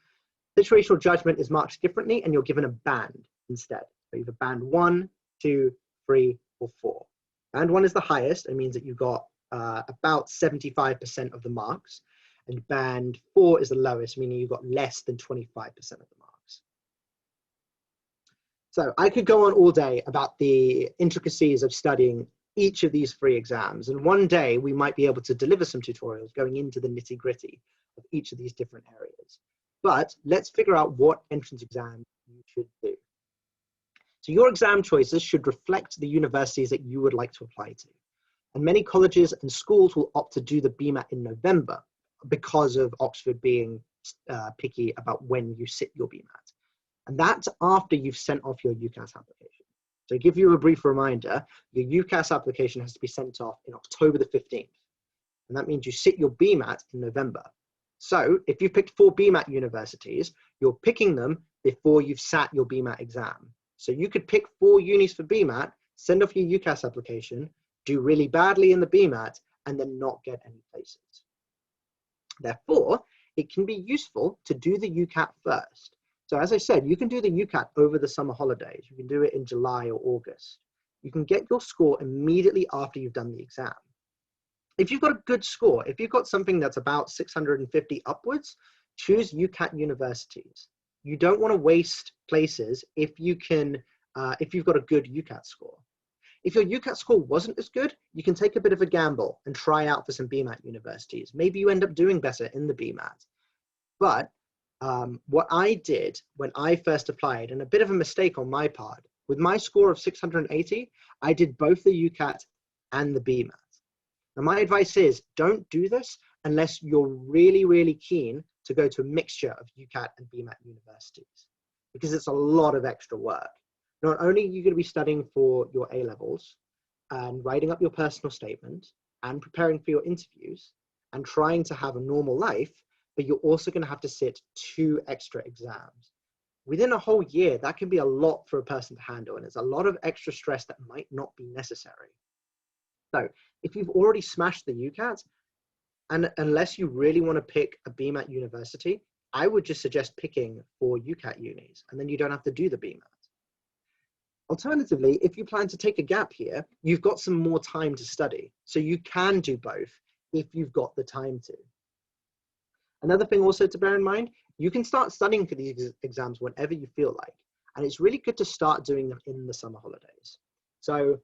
Situational judgment is marked differently, and you're given a band instead. So you have a band 1, 2, 3, or 4. Band 1 is the highest. It means that you got about 75% of the marks, and band 4 is the lowest, meaning you got less than 25% of the marks. So I could go on all day about the intricacies of studying each of these 3 exams, and one day we might be able to deliver some tutorials going into the nitty-gritty of each of these different areas. But let's figure out what entrance exam you should do. So your exam choices should reflect the universities that you would like to apply to. And many colleges and schools will opt to do the BMAT in November because of Oxford being picky about when you sit your BMAT. And that's after you've sent off your UCAS application. So to give you a brief reminder, your UCAS application has to be sent off in October the 15th. And that means you sit your BMAT in November. So if you've picked 4 BMAT universities, you're picking them before you've sat your BMAT exam. So you could pick 4 unis for BMAT, send off your UCAS application, do really badly in the BMAT, and then not get any places. Therefore, it can be useful to do the UCAT first. So as I said, you can do the UCAT over the summer holidays. You can do it in July or August. You can get your score immediately after you've done the exam. If you've got a good score, if you've got something that's about 650 upwards, choose UCAT universities. You don't want to waste places if you've got a good UCAT score. If your UCAT score wasn't as good, you can take a bit of a gamble and try out for some BMAT universities. Maybe you end up doing better in the BMAT. But what I did when I first applied, and a bit of a mistake on my part, with my score of 680, I did both the UCAT and the BMAT. Now my advice is, don't do this unless you're really, really keen to go to a mixture of UCAT and BMAT universities, because it's a lot of extra work. Not only are you going to be studying for your A-levels and writing up your personal statement and preparing for your interviews and trying to have a normal life, but you're also going to have to sit 2 extra exams. Within a whole year, that can be a lot for a person to handle, and it's a lot of extra stress that might not be necessary. So if you've already smashed the UCAT, and unless you really want to pick a BMAT university, I would just suggest picking 4 UCAT unis, and then you don't have to do the BMAT. Alternatively, if you plan to take a gap here, you've got some more time to study. So you can do both if you've got the time to. Another thing also to bear in mind, you can start studying for these exams whenever you feel like. And it's really good to start doing them in the summer holidays. So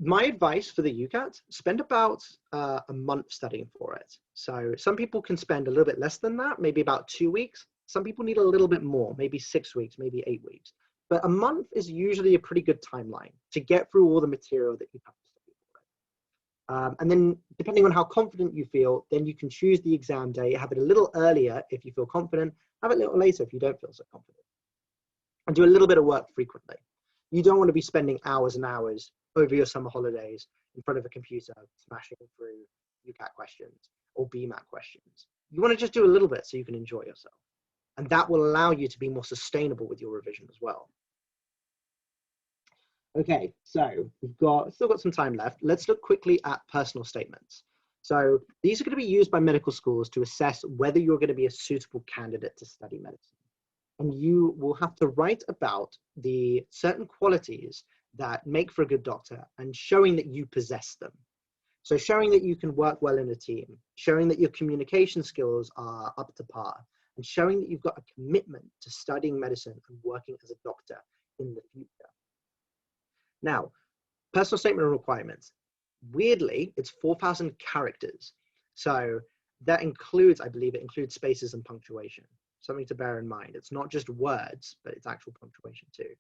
my advice for the UCAT, spend about a month studying for it. So some people can spend a little bit less than that, maybe about 2 weeks. Some people need a little bit more, maybe 6 weeks, maybe 8 weeks. But a month is usually a pretty good timeline to get through all the material that you have to study for it. And then depending on how confident you feel, then you can choose the exam day, have it a little earlier if you feel confident, have it a little later if you don't feel so confident. And do a little bit of work frequently. You don't want to be spending hours and hours over your summer holidays in front of a computer, smashing through UCAT questions or BMAT questions. You want to just do a little bit so you can enjoy yourself. And that will allow you to be more sustainable with your revision as well. Okay, so we've still got some time left. Let's look quickly at personal statements. So these are going to be used by medical schools to assess whether you're going to be a suitable candidate to study medicine. And you will have to write about the certain qualities that make for a good doctor and showing that you possess them. So showing that you can work well in a team, showing that your communication skills are up to par, and showing that you've got a commitment to studying medicine and working as a doctor in the future. Now, personal statement requirements. Weirdly, it's 4,000 characters. So that includes, I believe it includes spaces and punctuation. Something to bear in mind. It's not just words, but it's actual punctuation too.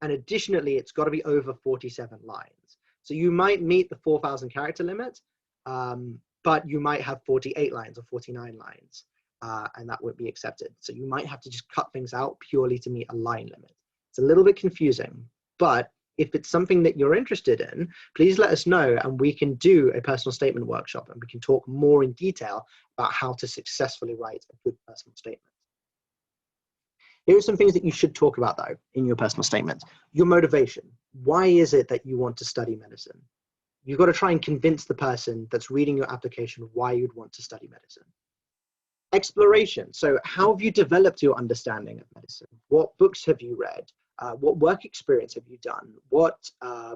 And additionally, it's got to be over 47 lines. So you might meet the 4,000 character limit, but you might have 48 lines or 49 lines, and that won't be accepted. So you might have to just cut things out purely to meet a line limit. It's a little bit confusing, but if it's something that you're interested in, please let us know and we can do a personal statement workshop and we can talk more in detail about how to successfully write a good personal statement. Here are some things that you should talk about though in your personal statement. Your motivation. Why is it that you want to study medicine? You've got to try and convince the person that's reading your application why you'd want to study medicine. Exploration. So how have you developed your understanding of medicine? What books have you read? What work experience have you done? What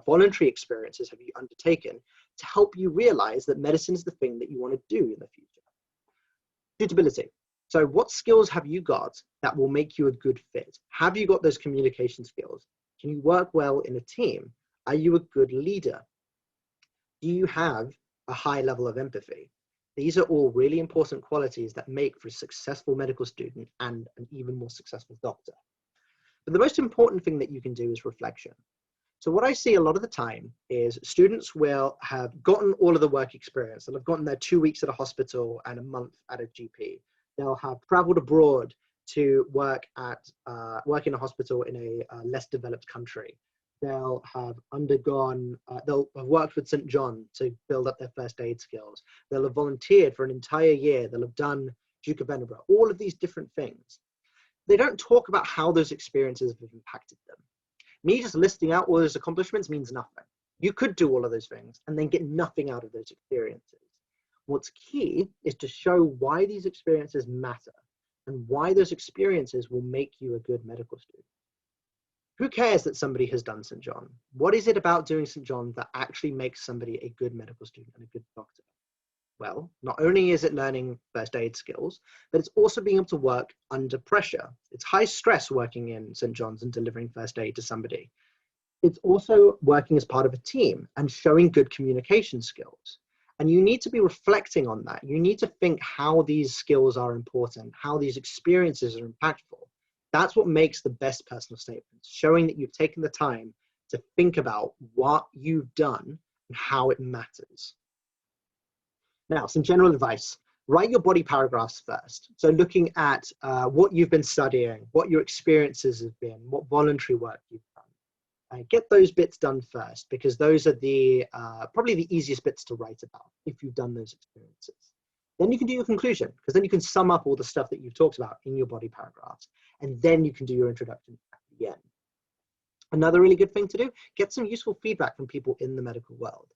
voluntary experiences have you undertaken to help you realize that medicine is the thing that you want to do in the future? Suitability. So what skills have you got that will make you a good fit? Have you got those communication skills? Can you work well in a team? Are you a good leader? Do you have a high level of empathy? These are all really important qualities that make for a successful medical student and an even more successful doctor. But the most important thing that you can do is reflection. So what I see a lot of the time is students will have gotten all of the work experience. They'll have gotten their 2 weeks at a hospital and a month at a GP. They'll have traveled abroad to work in a hospital in a less developed country. They'll have they'll have worked with St. John to build up their first aid skills. They'll have volunteered for an entire year. They'll have done Duke of Edinburgh, all of these different things. They don't talk about how those experiences have impacted them. Me just listing out all those accomplishments means nothing. You could do all of those things and then get nothing out of those experiences. What's key is to show why these experiences matter and why those experiences will make you a good medical student. Who cares that somebody has done St. John? What is it about doing St. John that actually makes somebody a good medical student and a good doctor? Well, not only is it learning first aid skills, but it's also being able to work under pressure. It's high stress working in St. John's and delivering first aid to somebody. It's also working as part of a team and showing good communication skills. And you need to be reflecting on that. You need to think how these skills are important, how these experiences are impactful. That's what makes the best personal statements, showing that you've taken the time to think about what you've done and how it matters. Now, some general advice. Write your body paragraphs first. So looking at what you've been studying, what your experiences have been, what voluntary work you've done. Get those bits done first, because those are probably the easiest bits to write about if you've done those experiences. Then you can do your conclusion, because then you can sum up all the stuff that you've talked about in your body paragraphs, and then you can do your introduction at the end. Another really good thing to do, get some useful feedback from people in the medical world.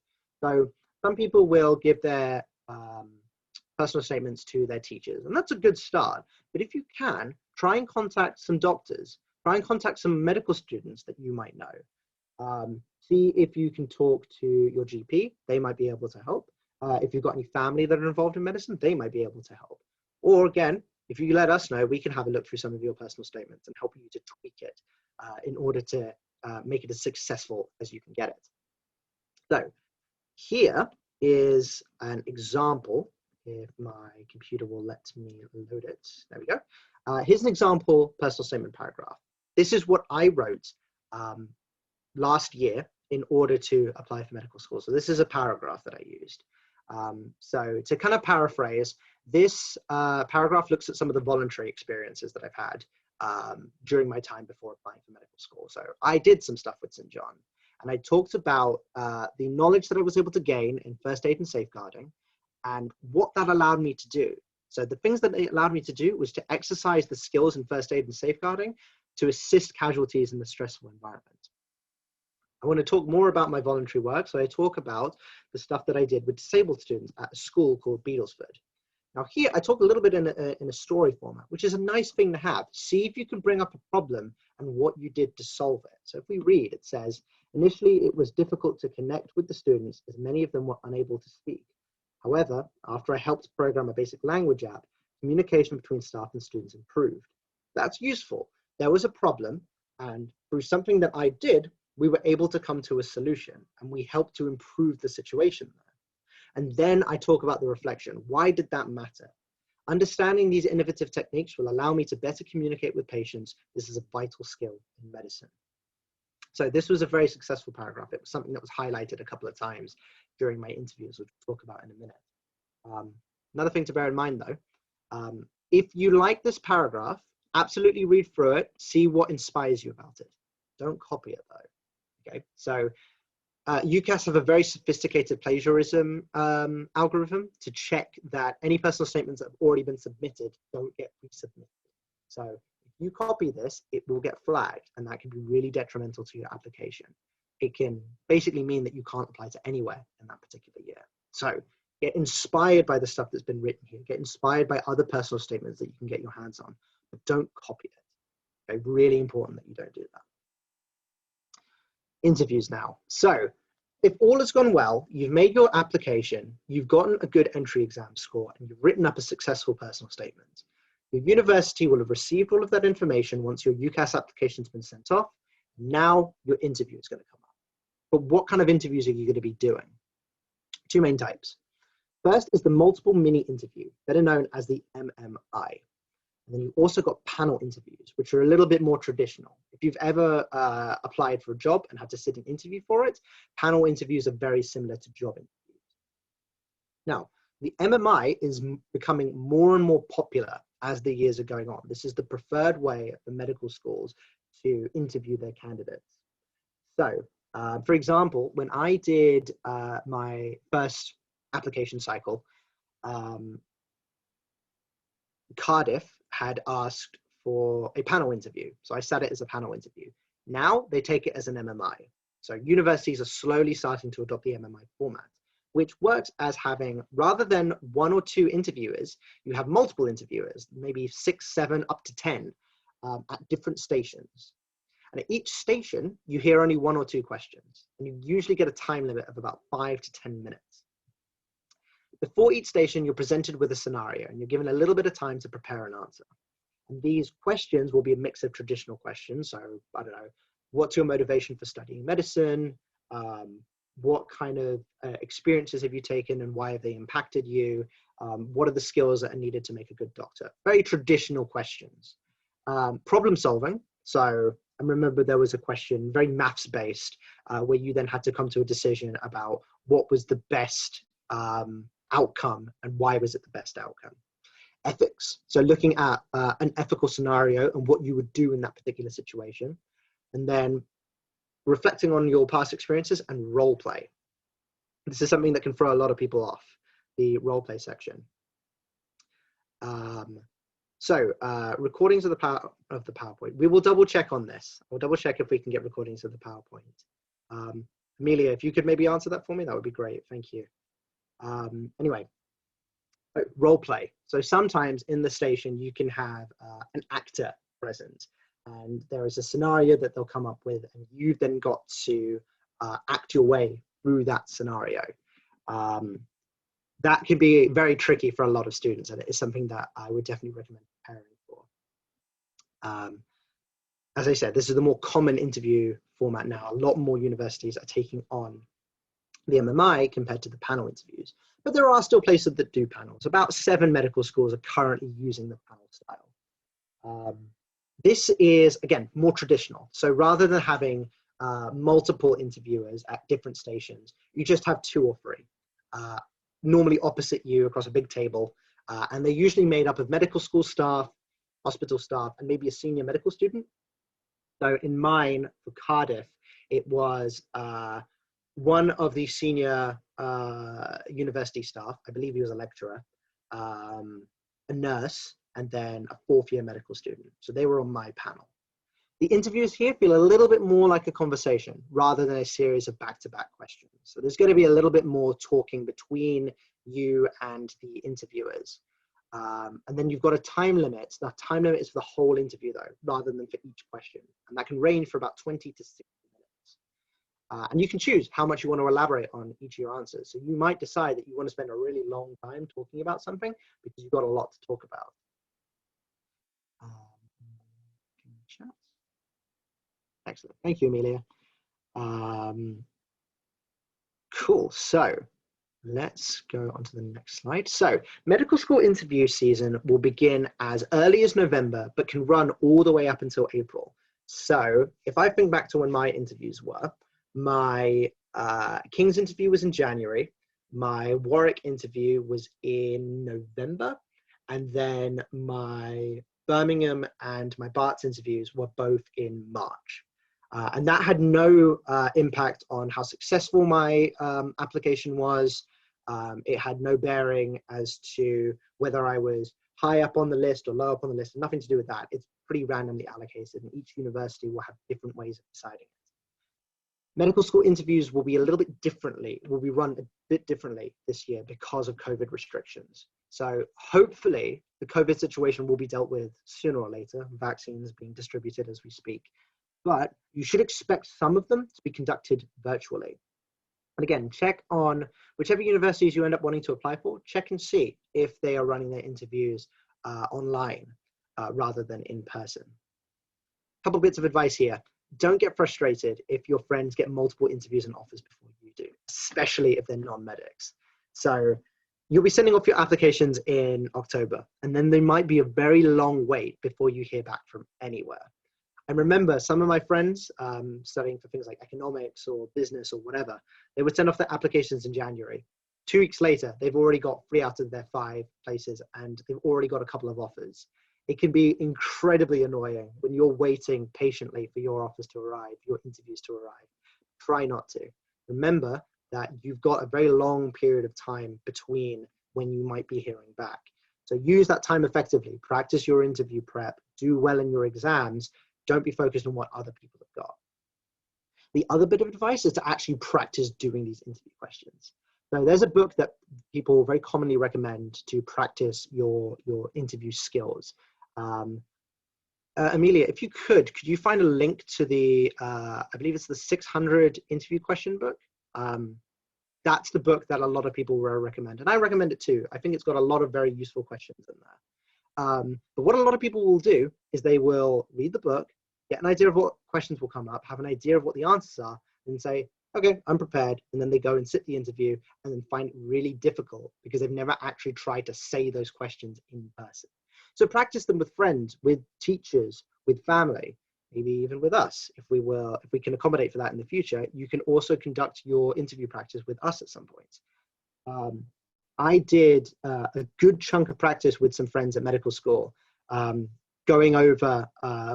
So some people will give their personal statements to their teachers, and that's a good start. But if you can, try and contact some doctors, try and contact some medical students that you might know. See if you can talk to your GP, they might be able to help. If you've got any family that are involved in medicine, they might be able to help. Or again, if you let us know, we can have a look through some of your personal statements and help you to tweak it in order to make it as successful as you can get it. So here is an example, if my computer will let me load it. There we go. Here's an example personal statement paragraph. This is what I wrote last year in order to apply for medical school. So this is a paragraph that I used. So to kind of paraphrase, this paragraph looks at some of the voluntary experiences that I've had during my time before applying for medical school. So I did some stuff with St. John, and I talked about the knowledge that I was able to gain in first aid and safeguarding and what that allowed me to do. So the things that it allowed me to do was to exercise the skills in first aid and safeguarding to assist casualties in the stressful environment. I want to talk more about my voluntary work, so I talk about the stuff that I did with disabled students at a school called Beatlesford. Now here, I talk a little bit in a story format, which is a nice thing to have. See if you can bring up a problem and what you did to solve it. So if we read, it says, initially it was difficult to connect with the students as many of them were unable to speak. However, after I helped program a basic language app, communication between staff and students improved. That's useful. There was a problem, and through something that I did, we were able to come to a solution, and we helped to improve the situation there. And then I talk about the reflection. Why did that matter? Understanding these innovative techniques will allow me to better communicate with patients. This is a vital skill in medicine. So this was a very successful paragraph. It was something that was highlighted a couple of times during my interviews, which we'll talk about in a minute. Another thing to bear in mind though, if you like this paragraph, absolutely read through it, see what inspires you about it. Don't copy it though, okay? So UCAS have a very sophisticated plagiarism algorithm to check that any personal statements that have already been submitted don't get resubmitted. So if you copy this, it will get flagged, and that can be really detrimental to your application. It can basically mean that you can't apply to anywhere in that particular year. So get inspired by the stuff that's been written here. Get inspired by other personal statements that you can get your hands on, but don't copy it. Okay, really important that you don't do that. Interviews now. So if all has gone well, you've made your application, you've gotten a good entry exam score, and you've written up a successful personal statement. Your university will have received all of that information once your UCAS application's been sent off. Now your interview is going to come up. But what kind of interviews are you going to be doing? Two main types. First is the multiple mini interview, better known as the MMI. And then you've also got panel interviews, which are a little bit more traditional. If you've ever applied for a job and had to sit and interview for it, panel interviews are very similar to job interviews. Now, the MMI is becoming more and more popular as the years are going on. This is the preferred way for medical schools to interview their candidates. So, for example, when I did my first application cycle, Cardiff had asked for a panel interview. So I sat it as a panel interview. Now they take it as an MMI. So universities are slowly starting to adopt the MMI format, which works as having, rather than one or two interviewers, you have multiple interviewers, maybe 6, 7, up to 10 at different stations. And at each station, you hear only 1 or 2 questions. And you usually get a time limit of about 5 to 10 minutes. Before each station, you're presented with a scenario and you're given a little bit of time to prepare an answer. And these questions will be a mix of traditional questions. So, I don't know, what's your motivation for studying medicine? What kind of experiences have you taken and why have they impacted you? What are the skills that are needed to make a good doctor? Very traditional questions. Problem solving. So I remember there was a question, very maths based, where you then had to come to a decision about what was the best outcome and why was it the best outcome. Ethics, so looking at an ethical scenario and what you would do in that particular situation, and then reflecting on your past experiences and role play. This is something that can throw a lot of people off, the role play section. Recordings of the PowerPoint. We will double check on this. We'll double check if we can get recordings of the PowerPoint. Amelia, if you could maybe answer that for me, that would be great. Thank you. Anyway, role play. So sometimes in the station, you can have an actor present, and there is a scenario that they'll come up with, and you've then got to act your way through that scenario. That can be very tricky for a lot of students, and it is something that I would definitely recommend preparing for. As I said, this is the more common interview format now. A lot more universities are taking on the MMI compared to the panel interviews. But there are still places that do panels. About 7 medical schools are currently using the panel style. This is, again, more traditional. So rather than having multiple interviewers at different stations, you just have 2 or 3, normally opposite you across a big table. And they're usually made up of medical school staff, hospital staff, and maybe a senior medical student. So in mine, for Cardiff, it was one of the senior university staff, I believe he was a lecturer, a nurse, and then a 4th year medical student. So they were on my panel. The interviews here feel a little bit more like a conversation rather than a series of back-to-back questions. So there's going to be a little bit more talking between you and the interviewers. And then you've got a time limit. The time limit is for the whole interview though, rather than for each question. And that can range for about 20 to 60 minutes. And you can choose how much you want to elaborate on each of your answers. So you might decide that you want to spend a really long time talking about something because you've got a lot to talk about. Excellent. Thank you, Amelia. Cool. So let's go on to the next slide. So medical school interview season will begin as early as November, but can run all the way up until April. So if I think back to when my interviews were, my King's interview was in January, my Warwick interview was in November, and then my Birmingham and my Barts interviews were both in March. And that had no impact on how successful my application was. It had no bearing as to whether I was high up on the list or low up on the list, nothing to do with that. It's pretty randomly allocated, and each university will have different ways of deciding it. Medical school interviews will be a little bit differently, will be run a bit differently this year because of COVID restrictions. So hopefully the COVID situation will be dealt with sooner or later, vaccines being distributed as we speak. But you should expect some of them to be conducted virtually. And again, check on whichever universities you end up wanting to apply for, check and see if they are running their interviews online rather than in person. A couple bits of advice here. Don't get frustrated if your friends get multiple interviews and offers before you do, especially if they're non-medics. So you'll be sending off your applications in October, and then there might be a very long wait before you hear back from anywhere. And remember, some of my friends studying for things like economics or business or whatever, they would send off their applications in January. 2 weeks later, they've already got 3 out of their 5 places, and they've already got a couple of offers. It can be incredibly annoying when you're waiting patiently for your offers to arrive, your interviews to arrive. Try not to. Remember that you've got a very long period of time between when you might be hearing back. So use that time effectively. Practice your interview prep. Do well in your exams. Don't be focused on what other people have got. The other bit of advice is to actually practice doing these interview questions. So there's a book that people very commonly recommend to practice your interview skills. Amelia, if you could you find a link to the, I believe it's the 600 interview question book? That's the book that a lot of people will recommend. And I recommend it too. I think it's got a lot of very useful questions in there. But what a lot of people will do is they will read the book, get an idea of what questions will come up, have an idea of what the answers are, and say, okay, I'm prepared. And then they go and sit the interview and then find it really difficult because they've never actually tried to say those questions in person. So practice them with friends, with teachers, with family, maybe even with us. If we can accommodate for that in the future, you can also conduct your interview practice with us at some point. I did a good chunk of practice with some friends at medical school, going over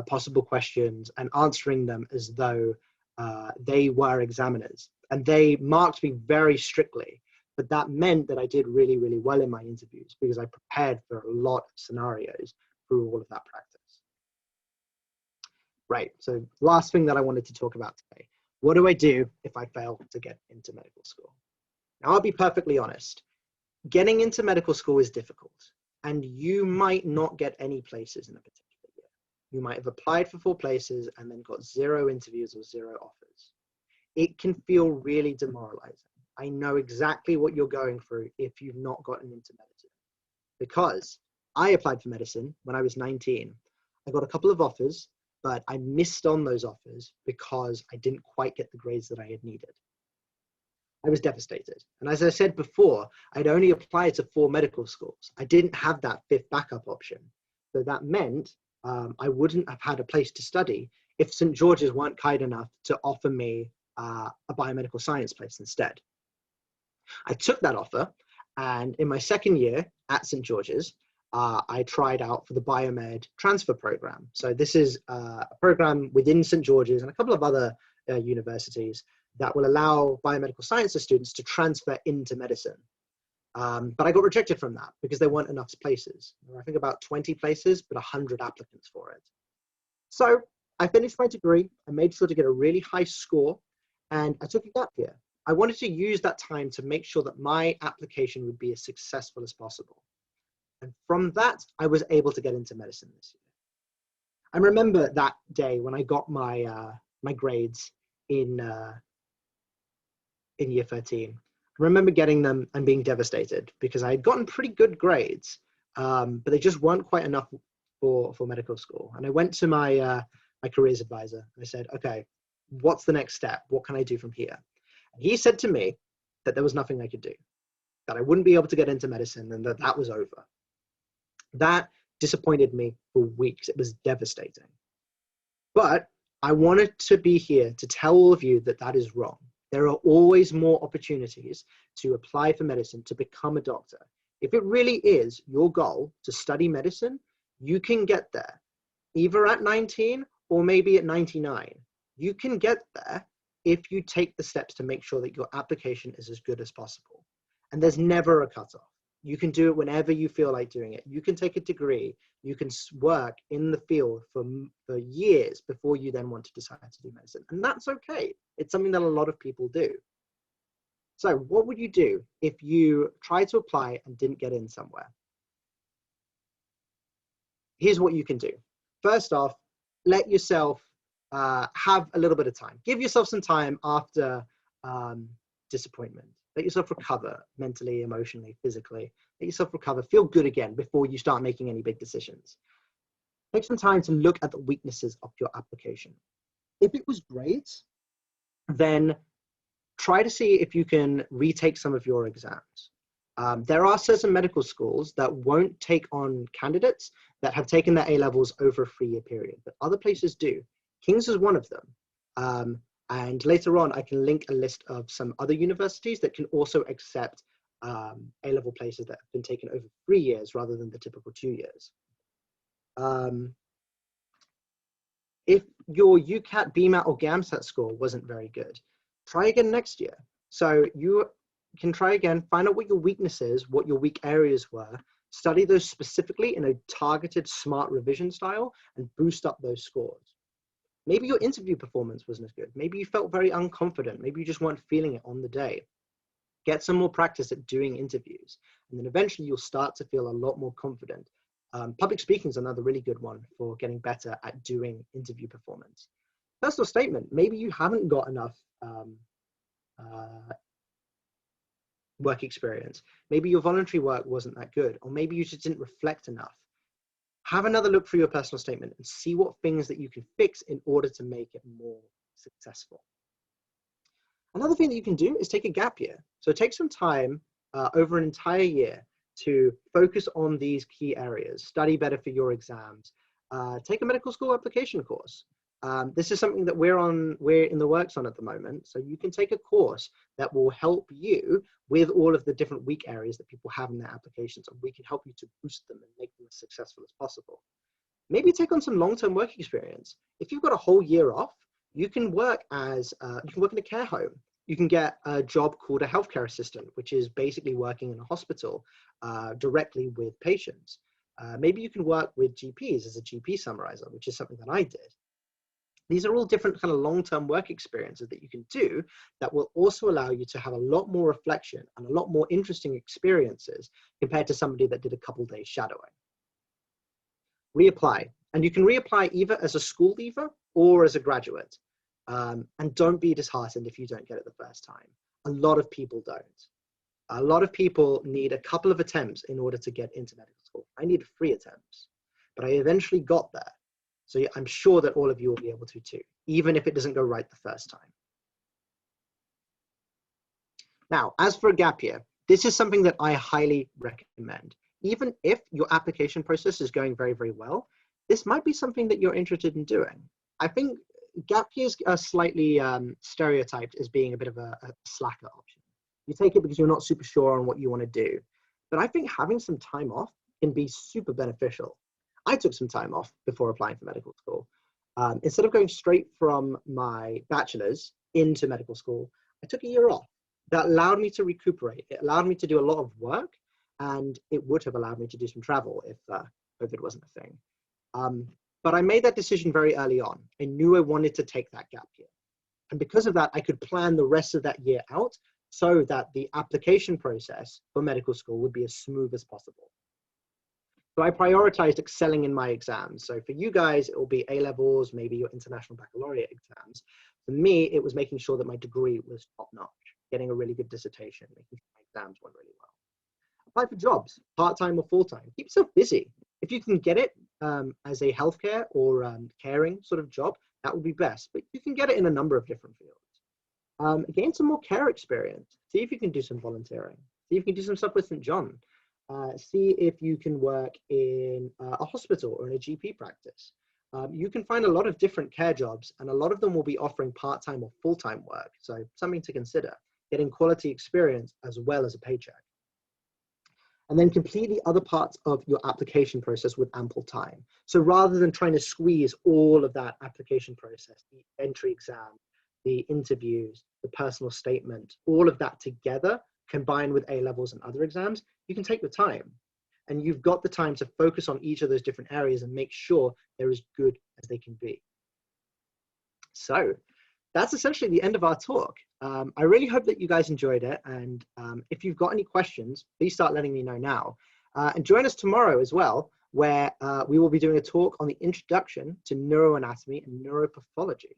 possible questions and answering them as though they were examiners. And they marked me very strictly, but that meant that I did really, really well in my interviews because I prepared for a lot of scenarios through all of that practice. Right, so last thing that I wanted to talk about today. What do I do if I fail to get into medical school? Now, I'll be perfectly honest. Getting into medical school is difficult, and you might not get any places in a particular year. You might have applied for 4 places and then got 0 interviews or 0 offers. It can feel really demoralizing. I know exactly what you're going through if you've not gotten into medicine, because I applied for medicine when I was 19. I got a couple of offers, but I missed on those offers because I didn't quite get the grades that I had needed. I was devastated. And as I said before, I'd only applied to 4 medical schools. I didn't have that 5th backup option. So that meant I wouldn't have had a place to study if St. George's weren't kind enough to offer me a biomedical science place instead. I took that offer, and in my 2nd year at St. George's, I tried out for the Biomed transfer program. So this is a program within St. George's and a couple of other universities that will allow biomedical sciences students to transfer into medicine. But I got rejected from that because there weren't enough places. There were, I think, about 20 places, but 100 applicants for it. So I finished my degree. I made sure to get a really high score, and I took a gap year. I wanted to use that time to make sure that my application would be as successful as possible. And from that, I was able to get into medicine this year. I remember that day when I got my my grades in year 13. I remember getting them and being devastated because I had gotten pretty good grades, but they just weren't quite enough for medical school. And I went to my my careers advisor and I said, okay, what's the next step? What can I do from here? And he said to me that there was nothing I could do, that I wouldn't be able to get into medicine, and that was over. That disappointed me for weeks. It was devastating. But I wanted to be here to tell all of you that that is wrong. There are always more opportunities to apply for medicine, to become a doctor. If it really is your goal to study medicine, you can get there, either at 19 or maybe at 99. You can get there if you take the steps to make sure that your application is as good as possible. And there's never a cutoff. You can do it whenever you feel like doing it. You can take a degree. You can work in the field for years before you then want to decide to do medicine. And that's okay. It's something that a lot of people do. So what would you do if you tried to apply and didn't get in somewhere? Here's what you can do. First off, let yourself have a little bit of time. Give yourself some time after disappointment. Let yourself recover mentally, emotionally, physically. Let yourself recover, feel good again before you start making any big decisions. Take some time to look at the weaknesses of your application. If it was great, then try to see if you can retake some of your exams. There are certain medical schools that won't take on candidates that have taken their A-levels over a 3-year period, but other places do. King's is one of them. And later on, I can link a list of some other universities that can also accept A-level places that have been taken over 3 years rather than the typical 2 years. If your UCAT, BMAT, or GAMSAT score wasn't very good, try again next year. So you can try again, find out what your weakness is, what your weak areas were, study those specifically in a targeted, smart revision style, and boost up those scores. Maybe your interview performance wasn't as good. Maybe you felt very unconfident. Maybe you just weren't feeling it on the day. Get some more practice at doing interviews. And then eventually you'll start to feel a lot more confident. Public speaking is another really good one for getting better at doing interview performance. Personal statement. Maybe you haven't got enough work experience. Maybe your voluntary work wasn't that good, or maybe you just didn't reflect enough. Have another look through your personal statement and see what things that you can fix in order to make it more successful. Another thing that you can do is take a gap year. So take some time over an entire year to focus on these key areas, study better for your exams, take a medical school application course. This is something that we're in the works on at the moment. So you can take a course that will help you with all of the different weak areas that people have in their applications, and we can help you to boost them and make them as successful as possible. Maybe take on some long-term work experience. If you've got a whole year off, you can work in a care home. You can get a job called a healthcare assistant, which is basically working in a hospital directly with patients. Maybe you can work with GPs as a GP summarizer, which is something that I did. These are all different kind of long-term work experiences that you can do that will also allow you to have a lot more reflection and a lot more interesting experiences compared to somebody that did a couple days shadowing. Reapply. And you can reapply either as a school leaver or as a graduate. And don't be disheartened if you don't get it the first time. A lot of people don't. A lot of people need a couple of attempts in order to get into medical school. I needed 3 attempts, but I eventually got there. So I'm sure that all of you will be able to too, even if it doesn't go right the first time. Now, as for a gap year, this is something that I highly recommend. Even if your application process is going very, very well, this might be something that you're interested in doing. I think gap years are slightly stereotyped as being a bit of a slacker option. You take it because you're not super sure on what you want to do. But I think having some time off can be super beneficial. I took some time off before applying for medical school. Instead of going straight from my bachelor's into medical school, I took a year off. That allowed me to recuperate. It allowed me to do a lot of work, and it would have allowed me to do some travel if COVID wasn't a thing. But I made that decision very early on. I knew I wanted to take that gap year. And because of that, I could plan the rest of that year out so that the application process for medical school would be as smooth as possible. So I prioritized excelling in my exams. So for you guys, it will be A-levels, maybe your international baccalaureate exams. For me, it was making sure that my degree was top-notch, getting a really good dissertation, making sure my exams went really well. Apply for jobs, part-time or full-time. Keep yourself busy. If you can get it as a healthcare or caring sort of job, that would be best. But you can get it in a number of different fields. Gain some more care experience. See if you can do some volunteering. See if you can do some stuff with St. John. See if you can work in a hospital or in a GP practice. You can find a lot of different care jobs, and a lot of them will be offering part-time or full-time work. So something to consider, getting quality experience as well as a paycheck. And then complete the other parts of your application process with ample time. So rather than trying to squeeze all of that application process, the entry exam, the interviews, the personal statement, all of that together, combined with A-levels and other exams, you can take the time. And you've got the time to focus on each of those different areas and make sure they're as good as they can be. So that's essentially the end of our talk. I really hope that you guys enjoyed it. And if you've got any questions, please start letting me know now. And join us tomorrow as well, where we will be doing a talk on the introduction to neuroanatomy and neuropathology.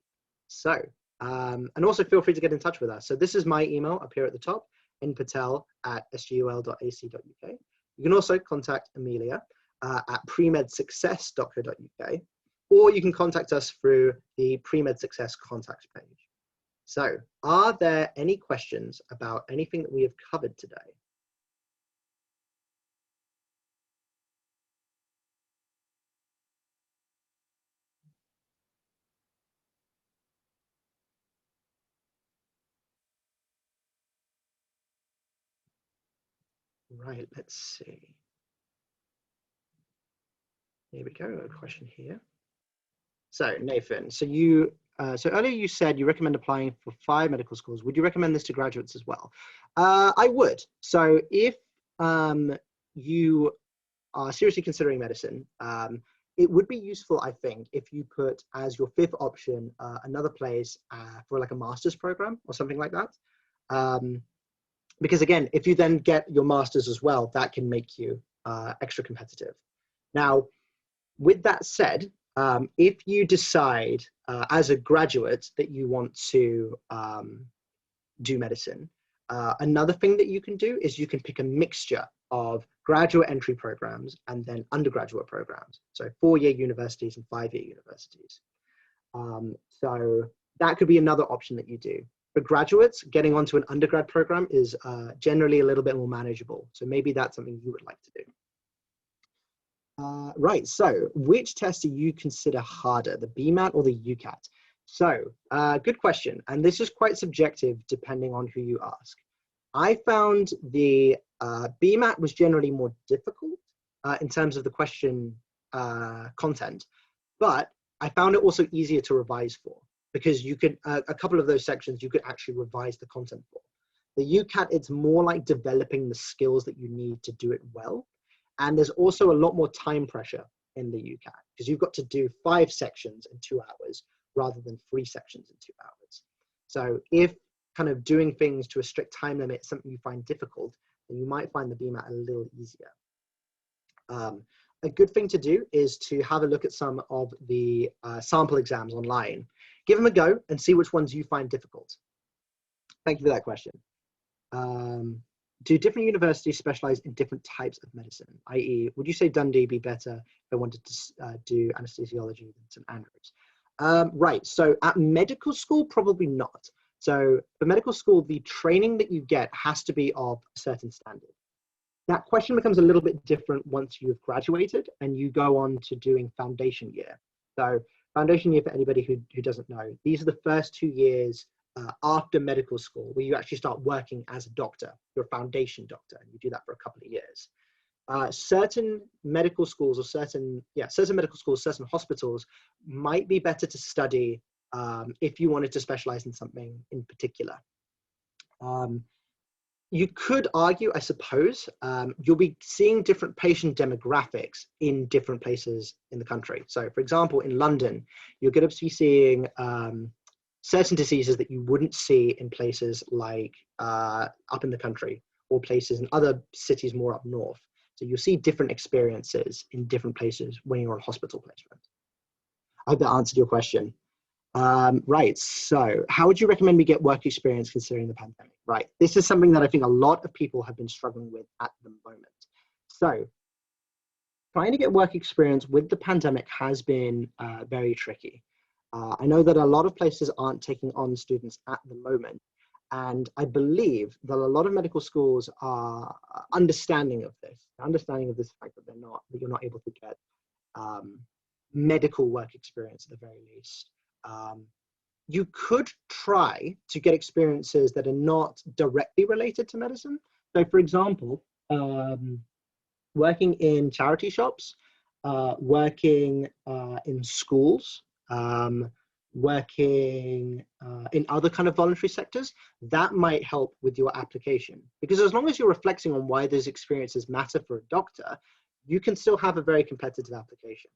So, and also feel free to get in touch with us. So this is my email up here at the top, npatel@sgul.ac.uk. You can also contact Amelia at premedsuccess.co.uk, or you can contact us through the Pre-Med Success contact page. So, are there any questions about anything that we have covered today? Right, let's see. Here we go, a question here. So, Nathan, so so earlier you said you recommend applying for 5 medical schools. Would you recommend this to graduates as well? I would. So if you are seriously considering medicine, it would be useful, I think, if you put as your 5th option another place for like a master's program or something like that. Because again, if you then get your master's as well, that can make you extra competitive. Now, with that said, if you decide as a graduate that you want to do medicine, another thing that you can do is you can pick a mixture of graduate entry programs and then undergraduate programs. So 4-year universities and 5-year universities. So that could be another option that you do. For graduates, getting onto an undergrad program is generally a little bit more manageable. So maybe that's something you would like to do. Right, so which test do you consider harder, the BMAT or the UCAT? So, good question, and this is quite subjective depending on who you ask. I found the BMAT was generally more difficult in terms of the question content, but I found it also easier to revise for, because you could, a couple of those sections you could actually revise the content for. The UCAT, it's more like developing the skills that you need to do it well. And there's also a lot more time pressure in the UCAT because you've got to do 5 sections in 2 hours rather than 3 sections in 2 hours. So if kind of doing things to a strict time limit is something you find difficult, then you might find the BMAT a little easier. A good thing to do is to have a look at some of the sample exams online. Give them a go and see which ones you find difficult. Thank you for that question. Do different universities specialize in different types of medicine? I.e., would you say Dundee be better if I wanted to do anesthesiology than St Andrews? Right, so at medical school, probably not. So for medical school, the training that you get has to be of a certain standard. That question becomes a little bit different once you've graduated and you go on to doing foundation year. So foundation year, for anybody who doesn't know, these are the first 2 years after medical school, where you actually start working as a doctor. You're a foundation doctor, and you do that for a couple of years. Certain medical schools or certain hospitals might be better to study if you wanted to specialize in something in particular. You could argue, I suppose, you'll be seeing different patient demographics in different places in the country. So, for example, in London, you're going to be seeing certain diseases that you wouldn't see in places like up in the country or places in other cities more up north. So you'll see different experiences in different places when you're on hospital placement. I hope that answered your question. Right, so how would you recommend we get work experience considering the pandemic? Right, this is something that I think a lot of people have been struggling with at the moment. So trying to get work experience with the pandemic has been very tricky. I know that a lot of places aren't taking on students at the moment, and I believe that a lot of medical schools are understanding of this fact that you're not able to get medical work experience at the very least. You could try to get experiences that are not directly related to medicine. So, for example, working in charity shops, working in schools, working in other kind of voluntary sectors, that might help with your application. Because as long as you're reflecting on why those experiences matter for a doctor, you can still have a very competitive application.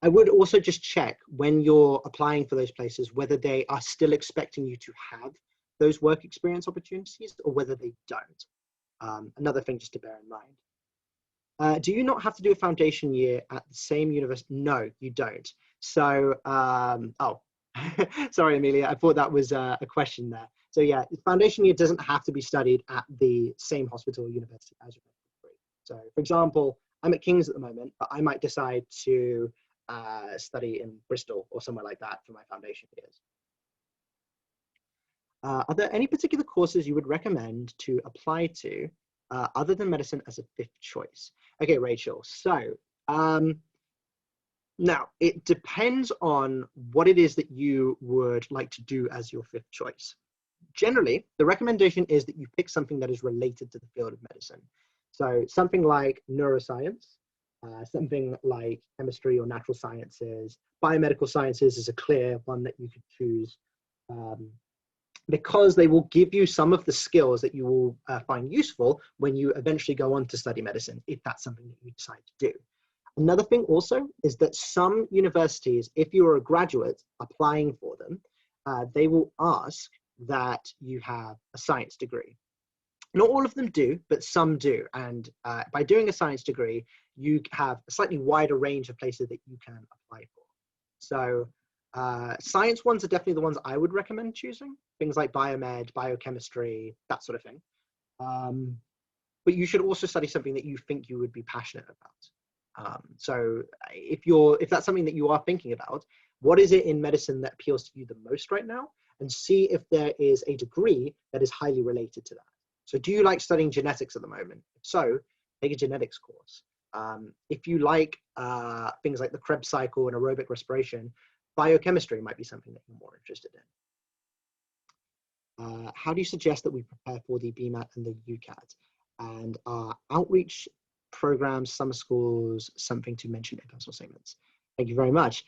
I would also just check when you're applying for those places whether they are still expecting you to have those work experience opportunities or whether they don't. Another thing just to bear in mind. Do you not have to do a foundation year at the same university? No, you don't. So, oh, sorry, Amelia, I thought that was a question there. So yeah, the foundation year doesn't have to be studied at the same hospital or university as your medical degree. So for example, I'm at King's at the moment, but I might decide to study in Bristol or somewhere like that for my foundation years. Are there any particular courses you would recommend to apply to other than medicine as a fifth choice? Okay, Rachel, so now it depends on what it is that you would like to do as your fifth choice. Generally, the recommendation is that you pick something that is related to the field of medicine. So something like neuroscience, something like chemistry or natural sciences. Biomedical sciences is a clear one that you could choose because they will give you some of the skills that you will find useful when you eventually go on to study medicine, if that's something that you decide to do. Another thing also is that some universities, if you're a graduate applying for them, they will ask that you have a science degree. Not all of them do, but some do. And by doing a science degree, you have a slightly wider range of places that you can apply for. So science ones are definitely the ones I would recommend choosing. Things like biomed, biochemistry, that sort of thing. But you should also study something that you think you would be passionate about. So if that's something that you are thinking about, what is it in medicine that appeals to you the most right now? And see if there is a degree that is highly related to that. So do you like studying genetics at the moment? If so, take a genetics course. If you like things like the Krebs cycle and aerobic respiration, biochemistry might be something that you're more interested in. How do you suggest that we prepare for the BMAT and the UCAT? And are outreach programs, summer schools, something to mention in personal statements? Thank you very much.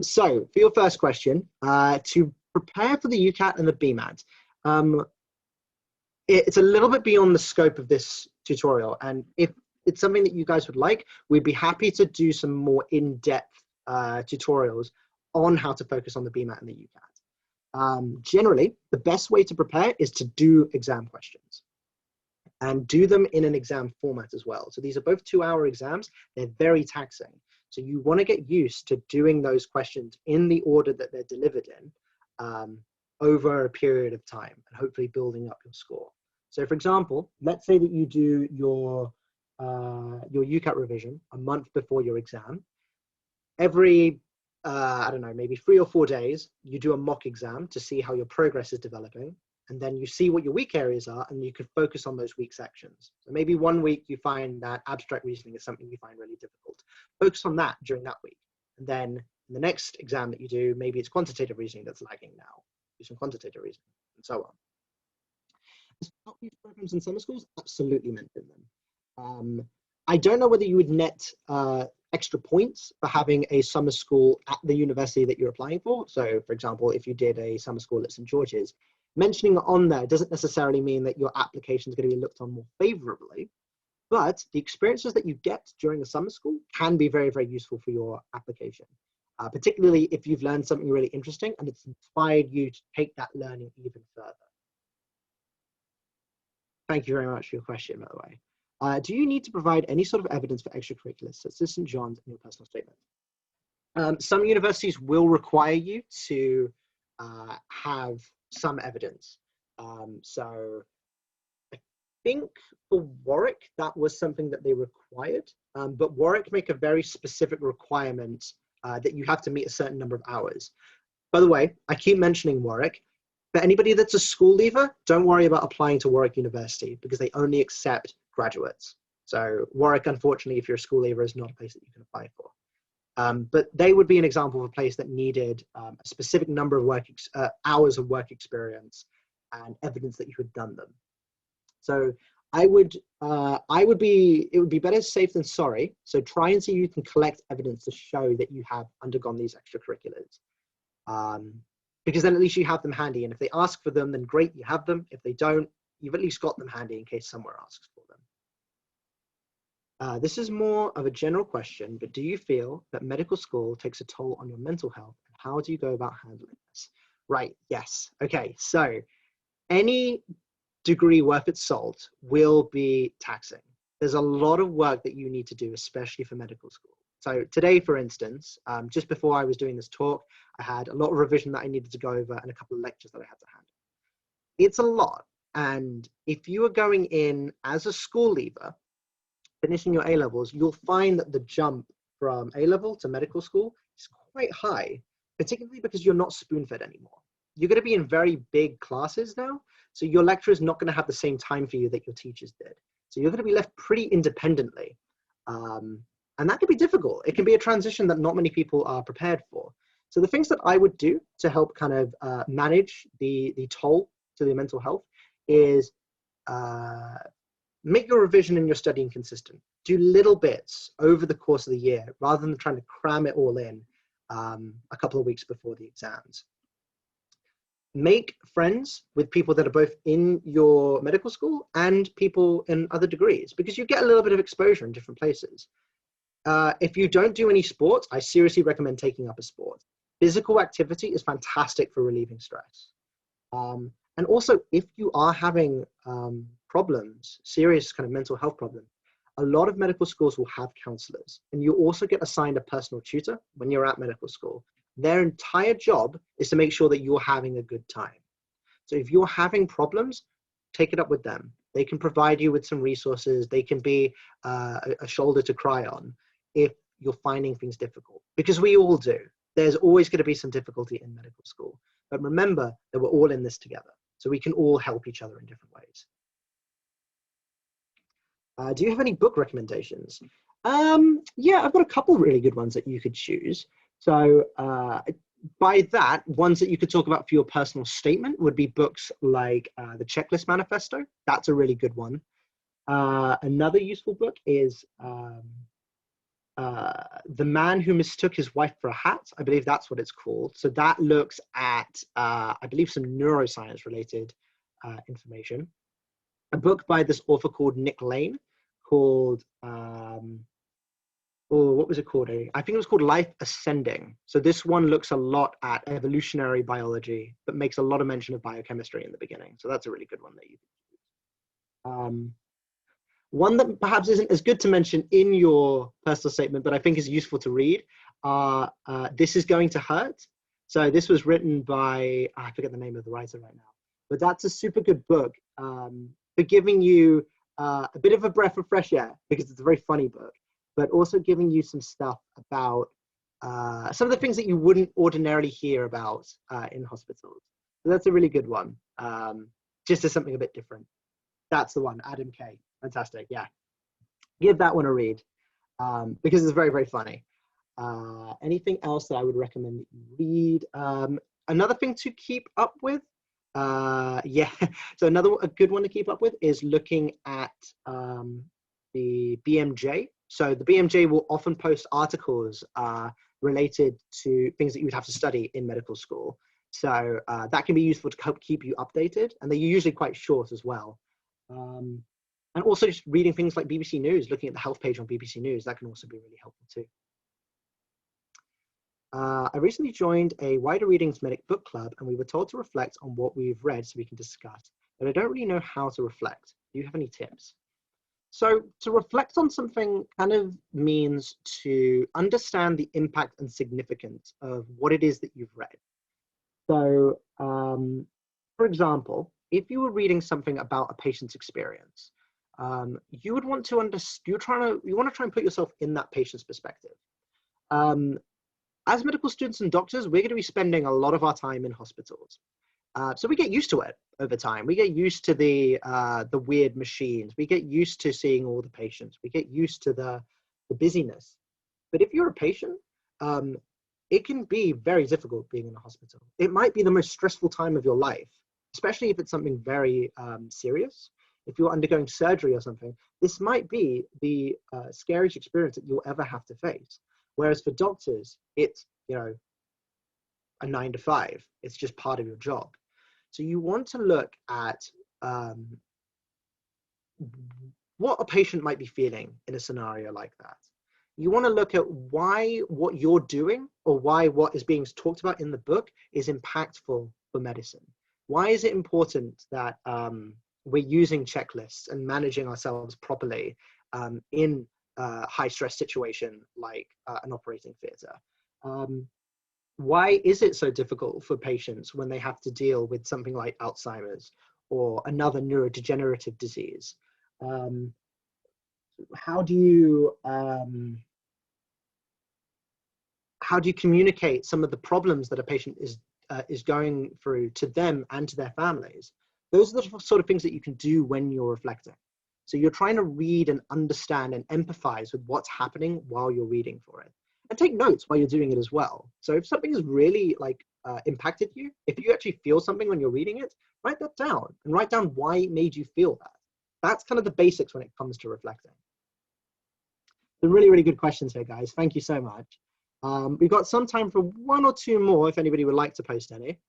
So for your first question, to prepare for the UCAT and the BMAT, it's a little bit beyond the scope of this tutorial. And if it's something that you guys would like, we'd be happy to do some more in-depth tutorials on how to focus on the BMAT and the UCAT. Generally, the best way to prepare is to do exam questions and do them in an exam format as well. So these are both 2-hour exams. They're very taxing. So you want to get used to doing those questions in the order that they're delivered in over a period of time and hopefully building up your score. So for example, let's say that you do your UCAT revision a month before your exam. Every, I don't know, maybe 3 or 4 days, you do a mock exam to see how your progress is developing. And then you see what your weak areas are and you can focus on those weak sections. So maybe 1 week you find that abstract reasoning is something you find really difficult. Focus on that during that week. And then in the next exam that you do, maybe it's quantitative reasoning that's lagging now. Do some quantitative reasoning and so on. Outreach programs in summer schools, absolutely mention them. I don't know whether you would net extra points for having a summer school at the university that you're applying for. So for example, if you did a summer school at St. George's, mentioning it on there doesn't necessarily mean that your application is going to be looked on more favorably, but the experiences that you get during the summer school can be very, very useful for your application, particularly if you've learned something really interesting and it's inspired you to take that learning even further. Thank you very much for your question, by the way. Do you need to provide any sort of evidence for extracurriculars, such as St. John's, in your personal statement? Some universities will require you to have some evidence. So I think for Warwick, that was something that they required, but Warwick make a very specific requirement that you have to meet a certain number of hours. By the way, I keep mentioning Warwick. For anybody that's a school leaver, don't worry about applying to Warwick University because they only accept graduates. So Warwick, unfortunately, if you're a school leaver, is not a place that you can apply for. But they would be an example of a place that needed a specific number of hours of work experience and evidence that you had done them. So it would be better safe than sorry. So try and see if you can collect evidence to show that you have undergone these extracurriculars. Because then at least you have them handy. And if they ask for them, then great, you have them. If they don't, you've at least got them handy in case somewhere asks for them. This is more of a general question, but do you feel that medical school takes a toll on your mental health? And how do you go about handling this? Right, yes. Okay, so any degree worth its salt will be taxing. There's a lot of work that you need to do, especially for medical school. So today, for instance, just before I was doing this talk, I had a lot of revision that I needed to go over and a couple of lectures that I had to handle. It's a lot. And if you are going in as a school leaver, finishing your A-levels, you'll find that the jump from A-level to medical school is quite high, particularly because you're not spoon-fed anymore. You're going to be in very big classes now, so your lecturer is not going to have the same time for you that your teachers did. So you're going to be left pretty independently. And that can be difficult. It can be a transition that not many people are prepared for. So the things that I would do to help kind of manage the toll to the mental health is make your revision and your studying consistent. Do little bits over the course of the year rather than trying to cram it all in a couple of weeks before the exams. Make friends with people that are both in your medical school and people in other degrees, because you get a little bit of exposure in different places. If you don't do any sports, I seriously recommend taking up a sport. Physical activity is fantastic for relieving stress. And also, if you are having problems, serious kind of mental health problems, a lot of medical schools will have counselors, and you also get assigned a personal tutor when you're at medical school. Their entire job is to make sure that you're having a good time. So if you're having problems, take it up with them. They can provide you with some resources. They can be a shoulder to cry on if you're finding things difficult, because we all do. There's always going to be some difficulty in medical school. But remember that we're all in this together, so we can all help each other in different ways. Do you have any book recommendations? Yeah, I've got a couple really good ones that you could choose. So by that, ones that you could talk about for your personal statement would be books like The Checklist Manifesto. That's a really good one. Another useful book is The Man Who Mistook His Wife for a Hat. I believe that's what it's called. So that looks at, I believe, some neuroscience related information. A book by this author called Nick Lane called, what was it called? I think it was called Life Ascending. So this one looks a lot at evolutionary biology, but makes a lot of mention of biochemistry in the beginning. So that's a really good one that you can use. One that perhaps isn't as good to mention in your personal statement, but I think is useful to read, This Is Going to Hurt. So this was written by, I forget the name of the writer right now, but that's a super good book for giving you a bit of a breath of fresh air, because it's a very funny book, but also giving you some stuff about some of the things that you wouldn't ordinarily hear about in hospitals. So that's a really good one, just as something a bit different. That's the one, Adam Kay. Fantastic, yeah. Give that one a read, because it's very, very funny. Anything else that I would recommend that you read? Another thing to keep up with, yeah, so a good one to keep up with is looking at the BMJ. So the BMJ will often post articles related to things that you would have to study in medical school. So that can be useful to help keep you updated, and they're usually quite short as well. And also just reading things like BBC News, looking at the health page on BBC News, that can also be really helpful too. I recently joined a wider readings medic book club, and we were told to reflect on what we've read so we can discuss, but I don't really know how to reflect. Do you have any tips? So to reflect on something kind of means to understand the impact and significance of what it is that you've read. So for example, if you were reading something about a patient's experience, you would want to understand, you want to try and put yourself in that patient's perspective. As medical students and doctors, we're going to be spending a lot of our time in hospitals. So we get used to it over time. We get used to the weird machines. We get used to seeing all the patients. We get used to the busyness. But if you're a patient, it can be very difficult being in a hospital. It might be the most stressful time of your life, especially if it's something very serious. If you're undergoing surgery or something, this might be the scariest experience that you'll ever have to face. Whereas for doctors, it's, a 9 to 5. It's just part of your job. So you want to look at what a patient might be feeling in a scenario like that. You want to look at why what you're doing, or why what is being talked about in the book is impactful for medicine. Why is it important that we're using checklists and managing ourselves properly in a high stress situation like an operating theatre? Why is it so difficult for patients when they have to deal with something like Alzheimer's or another neurodegenerative disease? How do you communicate some of the problems that a patient is going through to them and to their families? Those are the sort of things that you can do when you're reflecting. So you're trying to read and understand and empathize with what's happening while you're reading for it. And take notes while you're doing it as well. So if something has really impacted you, if you actually feel something when you're reading it, write that down and write down why it made you feel that. That's kind of the basics when it comes to reflecting. Some really, really good questions here, guys. Thank you so much. We've got some time for one or two more if anybody would like to post any.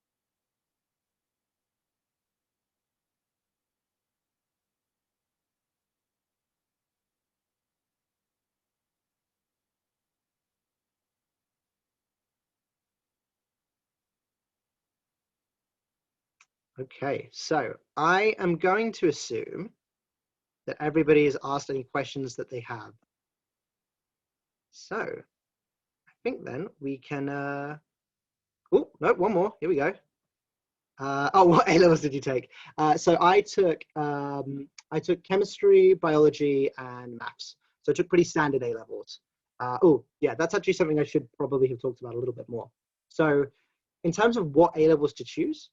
Okay, so I am going to assume that everybody has asked any questions that they have. So I think then we can, oh, no, one more, here we go. Oh, what A levels did you take? So I took chemistry, biology, and maths. So I took pretty standard A levels. Oh, yeah, that's actually something I should probably have talked about a little bit more. So in terms of what A levels to choose,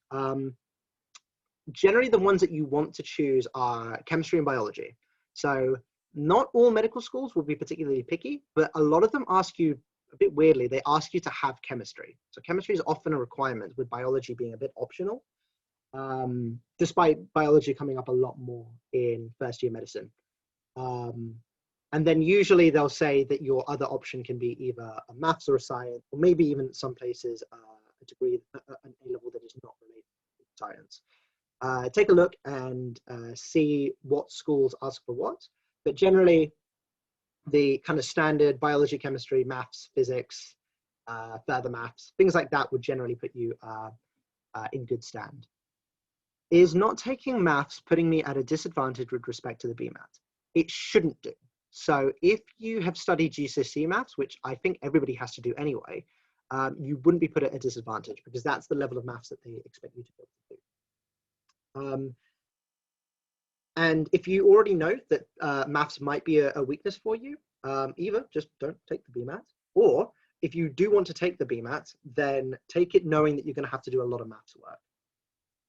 generally the ones that you want to choose are chemistry and biology. So not all medical schools will be particularly picky, but a lot of them ask you, a bit weirdly, they ask you to have chemistry. So chemistry is often a requirement, with biology being a bit optional, despite biology coming up a lot more in first year medicine. And then usually they'll say that your other option can be either a maths or a science, or maybe even some places a degree, an A level that is not related to science. Take a look and see what schools ask for what, but generally the kind of standard biology, chemistry, maths, physics, further maths, things like that would generally put you in good stand. Is not taking maths putting me at a disadvantage with respect to the BMAT? It shouldn't do. So if you have studied GCSE maths, which I think everybody has to do anyway, you wouldn't be put at a disadvantage, because that's the level of maths that they expect you to be able to do. And if you already know that maths might be a weakness for you, either just don't take the BMAT, or if you do want to take the BMAT, then take it knowing that you're going to have to do a lot of maths work.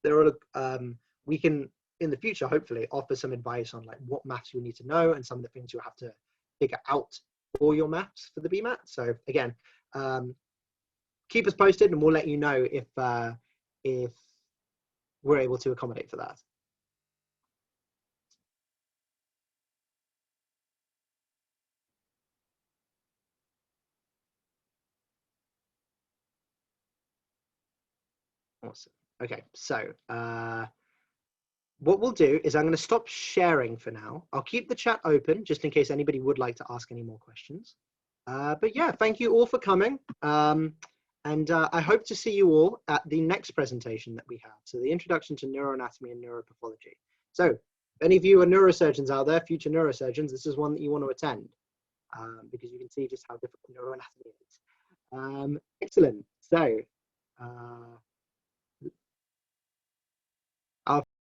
There are, we can, in the future, hopefully, offer some advice on like what maths you need to know and some of the things you'll have to figure out for your maths for the BMAT. So again, keep us posted and we'll let you know if we're able to accommodate for that. Awesome. Okay, so what we'll do is I'm going to stop sharing for now. I'll keep the chat open just in case anybody would like to ask any more questions. But yeah, thank you all for coming. And I hope to see you all at the next presentation that we have. So the Introduction to Neuroanatomy and Neuropathology. So if any of you are neurosurgeons out there, future neurosurgeons, this is one that you want to attend because you can see just how difficult neuroanatomy is. Excellent. So